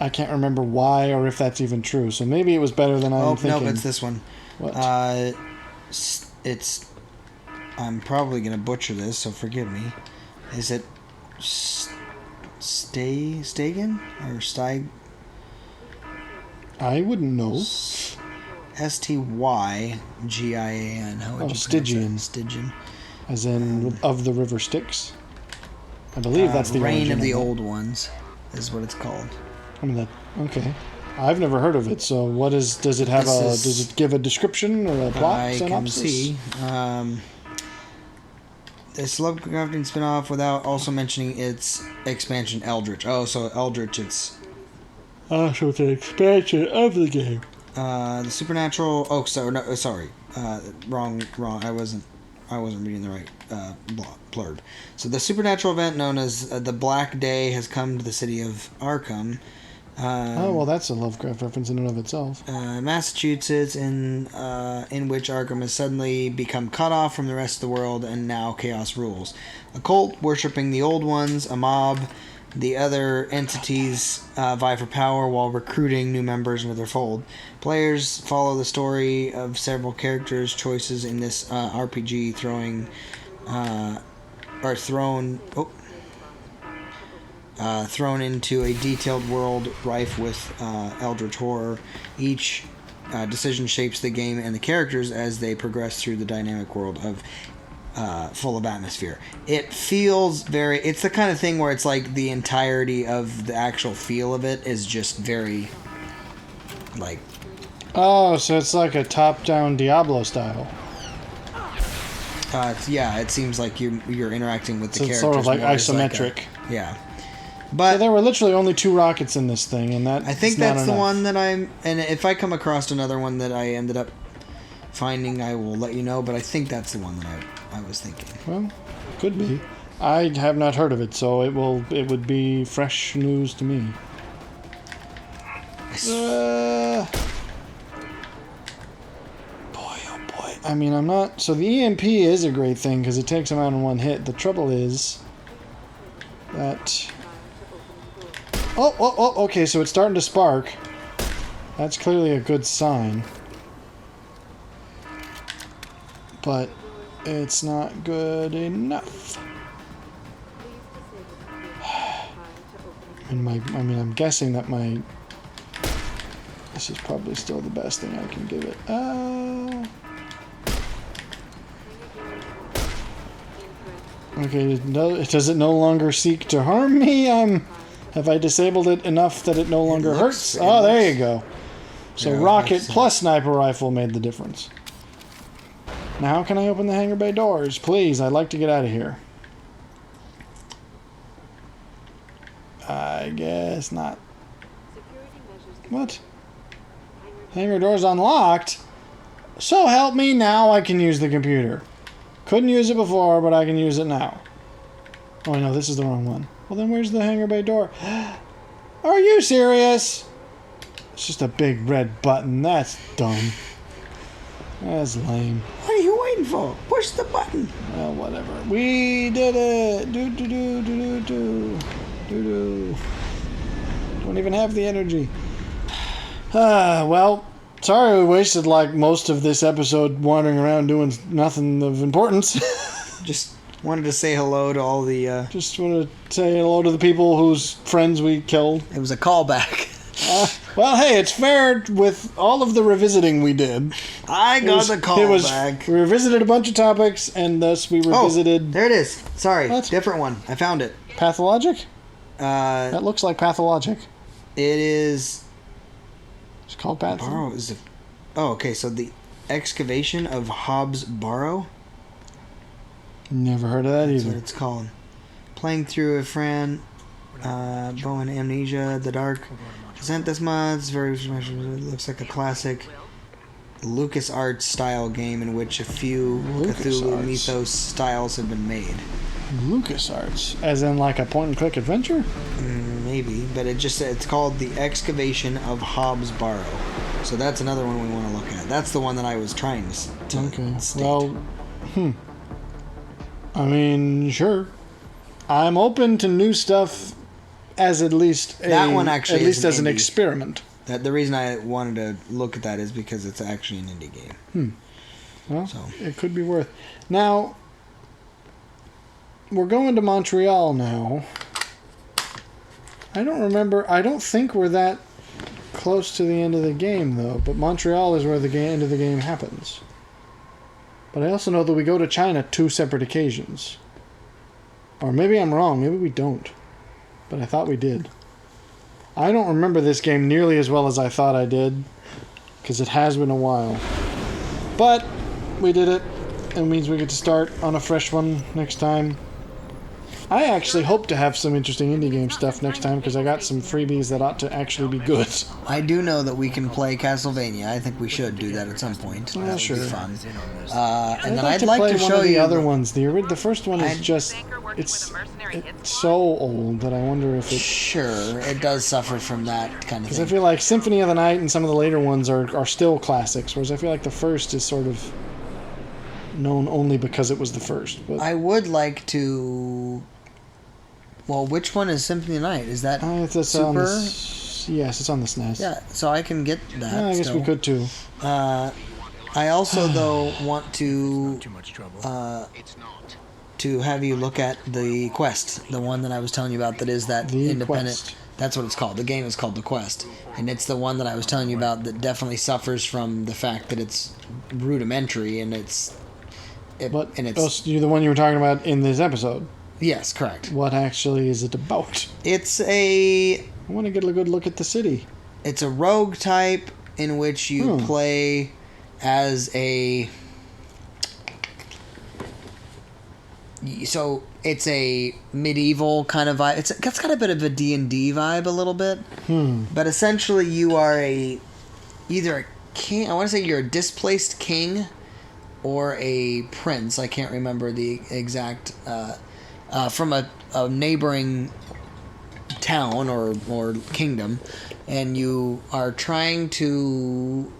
I can't remember why or if that's even true. So maybe it was better than I'm Oh thinking. no, it's this one. What? It's. I'm probably gonna butcher this, so forgive me. Is it Stegen or Steig? I wouldn't know. Stygian. How would Oh, you Stygian. pronounce that? Stygian. As in, of the River Styx. I believe that's the Reign of original the one. Old Ones is what it's called. I mean, okay. I've never heard of it. So, what is? Does it have Does it give a description or a plot I synopsis? can see. This Lovecraftian spin-off without also mentioning its expansion Eldritch. Oh, so Eldritch, it's Ah, so it's an expansion of the game. the supernatural. Oh, sorry. Wrong. I wasn't reading the right blurb. So the supernatural event known as the Black Day has come to the city of Arkham. Oh, well, that's a Lovecraft reference in and of itself. Massachusetts, in which Arkham has suddenly become cut off from the rest of the world, and now chaos rules. A cult worshipping the old ones, a mob, the other entities vie for power while recruiting new members into their fold. Players follow the story of several characters' choices in this RPG, thrown into a detailed world rife with eldritch horror. Each decision shapes the game and the characters as they progress through the dynamic world of full of atmosphere. It feels very... It's the kind of thing where it's like the entirety of the actual feel of it is just very... like... Oh, so it's like a top-down Diablo style. It seems like you're interacting with the So characters. it's sort of like more as isometric. Yeah. But So there were literally only 2 rockets in this thing, and that I think that's the one that I'm... And if I come across another one that I ended up finding, I will let you know, but I think that's the one that I was thinking. Well, could be. I have not heard of it, so it would be fresh news to me. Boy, oh boy. I mean, I'm not... So the EMP is a great thing, because it takes them out in one hit. The trouble is that... Oh, okay, so it's starting to spark. That's clearly a good sign. But it's not good enough. And I'm guessing that this is probably still the best thing I can give it. Okay, does it no longer seek to harm me? Have I disabled it enough that it no longer hurts? Oh, there you go. So rocket plus sniper rifle made the difference. Now how can I open the hangar bay doors? Please, I'd like to get out of here. I guess not. What? Hangar doors unlocked? So help me, now I can use the computer. Couldn't use it before, but I can use it now. Oh no, this is the wrong one. Well then where's the hangar bay door? Are you serious? It's just a big red button. That's dumb. That's lame. What are you waiting for? Push the button. Well, whatever. We did it! Do. Don't even have the energy. Well, sorry we wasted like most of this episode wandering around doing nothing of importance. Just wanted to say hello to all the... Just want to say hello to the people whose friends we killed. It was a callback. Well, hey, it's fair with all of the revisiting we did. I got the callback. We revisited a bunch of topics, and thus we revisited... Oh, there it is. Sorry, what? Different one. I found it. Pathologic? That looks like Pathologic. It is... It's called Pathologic. Oh, okay, so the excavation of Hobbs Barrow? Never heard of that That's either. what it's called. Playing through a Fran, Bowen Amnesia, The Dark. Present this mod. It's very... It looks like a classic LucasArts style game in which a few Cthulhu mythos styles have been made. LucasArts? As in like a point-and-click adventure? Maybe, but it's called The Excavation of Hobbs Barrow. So that's another one we want to look at. That's the one that I was trying to state. Well, I mean, sure. I'm open to new stuff as at least that one actually at least as an indie. experiment. The reason I wanted to look at that is because it's actually an indie game. Well, it could be worth. Now, we're going to Montreal now. I don't think we're that close to the end of the game, though. But Montreal is where the end of the game happens. But I also know that we go to China 2 separate occasions. Or maybe I'm wrong. Maybe we don't. But I thought we did. I don't remember this game nearly as well as I thought I did. Because it has been a while. But we did it. It means we get to start on a fresh one next time. I actually hope to have some interesting indie game stuff next time because I got some freebies that ought to actually be good. I do know that we can play Castlevania. I think we should do that at some point. Yeah, That would sure. be fun. And then I'd to like play to one show of the you other ones. The first one is I'd- just it's so old that I wonder if it. Sure, it does suffer from that kind of Because I thing. feel like Symphony of the Night and some of the later ones are still classics, whereas I feel like the first is sort of known only because it was the first. But I would like to. Well, which one is Symphony of the Night? Is that it's on the, Super? yes, it's on the SNES. Yeah, so I can get that. Yeah, I guess we still. could too. I also, though, want to to have you look at the Quest, the one that I was telling you about. That is that The independent. Quest. That's what it's called. The game is called The Quest, and it's the one that I was telling you about that definitely suffers from the fact that it's rudimentary and it's. But and it's you're the one you were talking about in this episode. yes, correct. What actually is it about? It's a I want to get a good look at the city. it's a rogue type in which you play as a. So it's a medieval kind of vibe. It's got a bit of a D&D vibe a little bit. But essentially you are either a king, I want to say you're a displaced king or a prince. I can't remember the exact from a neighboring town or kingdom, and you are trying to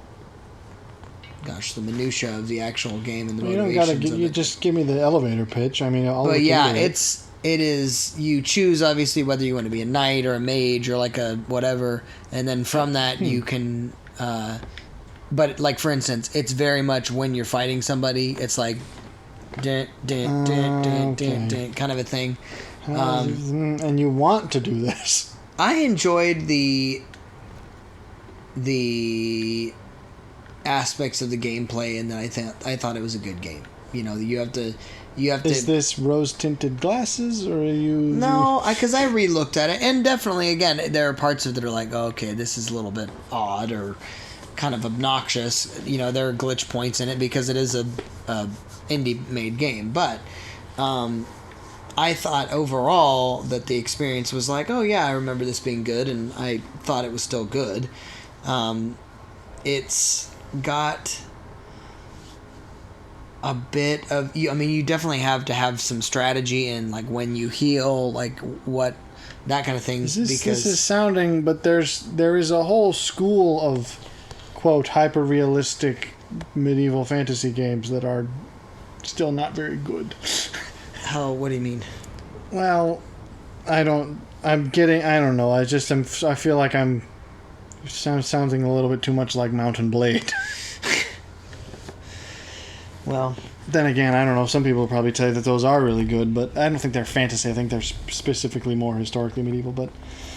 the minutia of the actual game and the You don't motivations gotta of you it. just give me the elevator pitch. I mean, I'll But look yeah, into it is you choose obviously whether you want to be a knight or a mage or like a whatever, and then from that you can but like for instance, it's very much when you're fighting somebody, it's like dun, dun, dun, dun, dun, dun, kind of a thing. and you want to do this. I enjoyed the aspects of the gameplay, and then I thought it was a good game. You know, you have to. Is this rose tinted glasses, or are you? No, because I re-looked at it, and definitely, again, there are parts of it that are like, oh, okay, this is a little bit odd or kind of obnoxious. You know, there are glitch points in it because it is a indie-made game, but I thought overall that the experience was like, oh yeah, I remember this being good, and I thought it was still good. It's got a bit of you definitely have to have some strategy and like when you heal, like what that kind of thing. This is sounding, but there is a whole school of quote hyper realistic medieval fantasy games that are still not very good. How? What do you mean? Well, I don't know. I feel like I'm sounding a little bit too much like Mountain Blade. Well, then again, I don't know. Some people will probably tell you that those are really good, but I don't think they're fantasy. I think they're specifically more historically medieval. But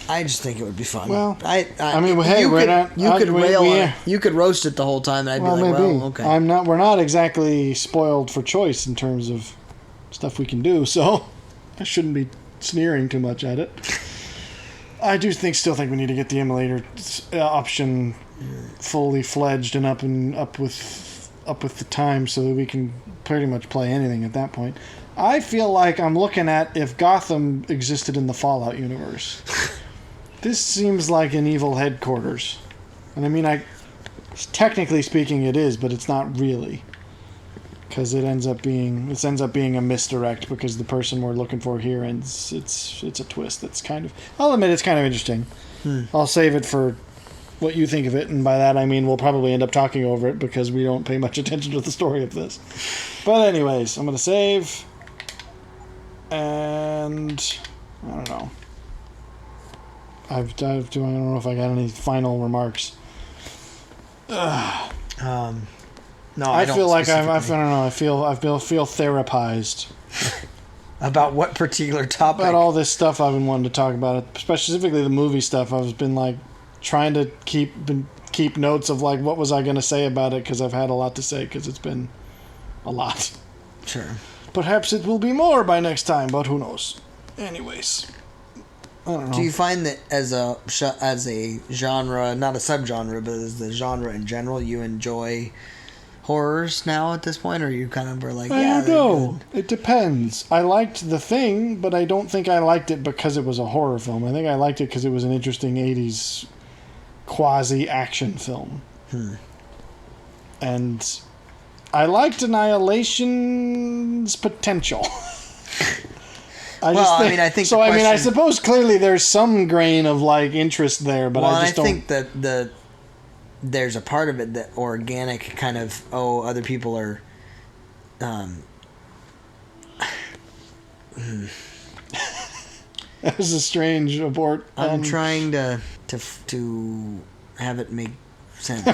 I just think it would be fun. Well, I mean, hey, you we're could, not. You could we- rail we- on it. You could roast it the whole time, and I'd Well, be like, maybe. well, okay. We're not exactly spoiled for choice in terms of stuff we can do, so I shouldn't be sneering too much at it. I still think we need to get the emulator option fully fledged and up with the time so that we can pretty much play anything at that point. I feel like I'm looking at if Gotham existed in the Fallout universe. This seems like an evil headquarters. And I mean, technically speaking it is, but it's not really. Because it ends up being a misdirect because the person we're looking for here, and it's a twist that's kind of, I'll admit it's kind of interesting. I'll save it for what you think of it, and by that I mean we'll probably end up talking over it because we don't pay much attention to the story of this. But anyways, I'm going to save, and I don't know. I don't know if I got any final remarks. No, I don't feel like I don't specifically. know. I feel therapized About what particular topic? about all this stuff I've been wanting to talk about, specifically the movie stuff. I've been like trying to keep notes of like what was I going to say about it because I've had a lot to say because it's been a lot. Sure. Perhaps it will be more by next time, but who knows? Anyways, I don't know. Do you find that as a genre, not a subgenre, but as the genre in general, you enjoy horrors now at this point, or you kind of were like, I yeah, don't know. It depends. I liked The Thing, but I don't think I liked it because it was a horror film. I think I liked it because it was an interesting 80s quasi-action film. And I liked Annihilation's potential. I think so. I suppose clearly there's some grain of like interest there, but I just don't think that there's a part of it that organic kind of other people are. That was a strange abort. I'm trying to have it make sense.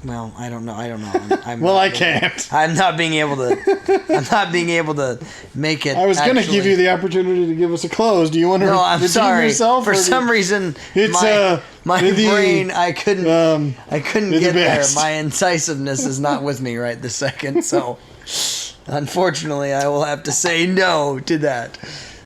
Well, I don't know. I can't. I'm not being able to make it. I was going to give you the opportunity to give us a close. Do you want to? No, I'm sorry. Yourself, For some reason, it's my brain. I couldn't get there. My incisiveness is not with me right this second. So, unfortunately, I will have to say no to that.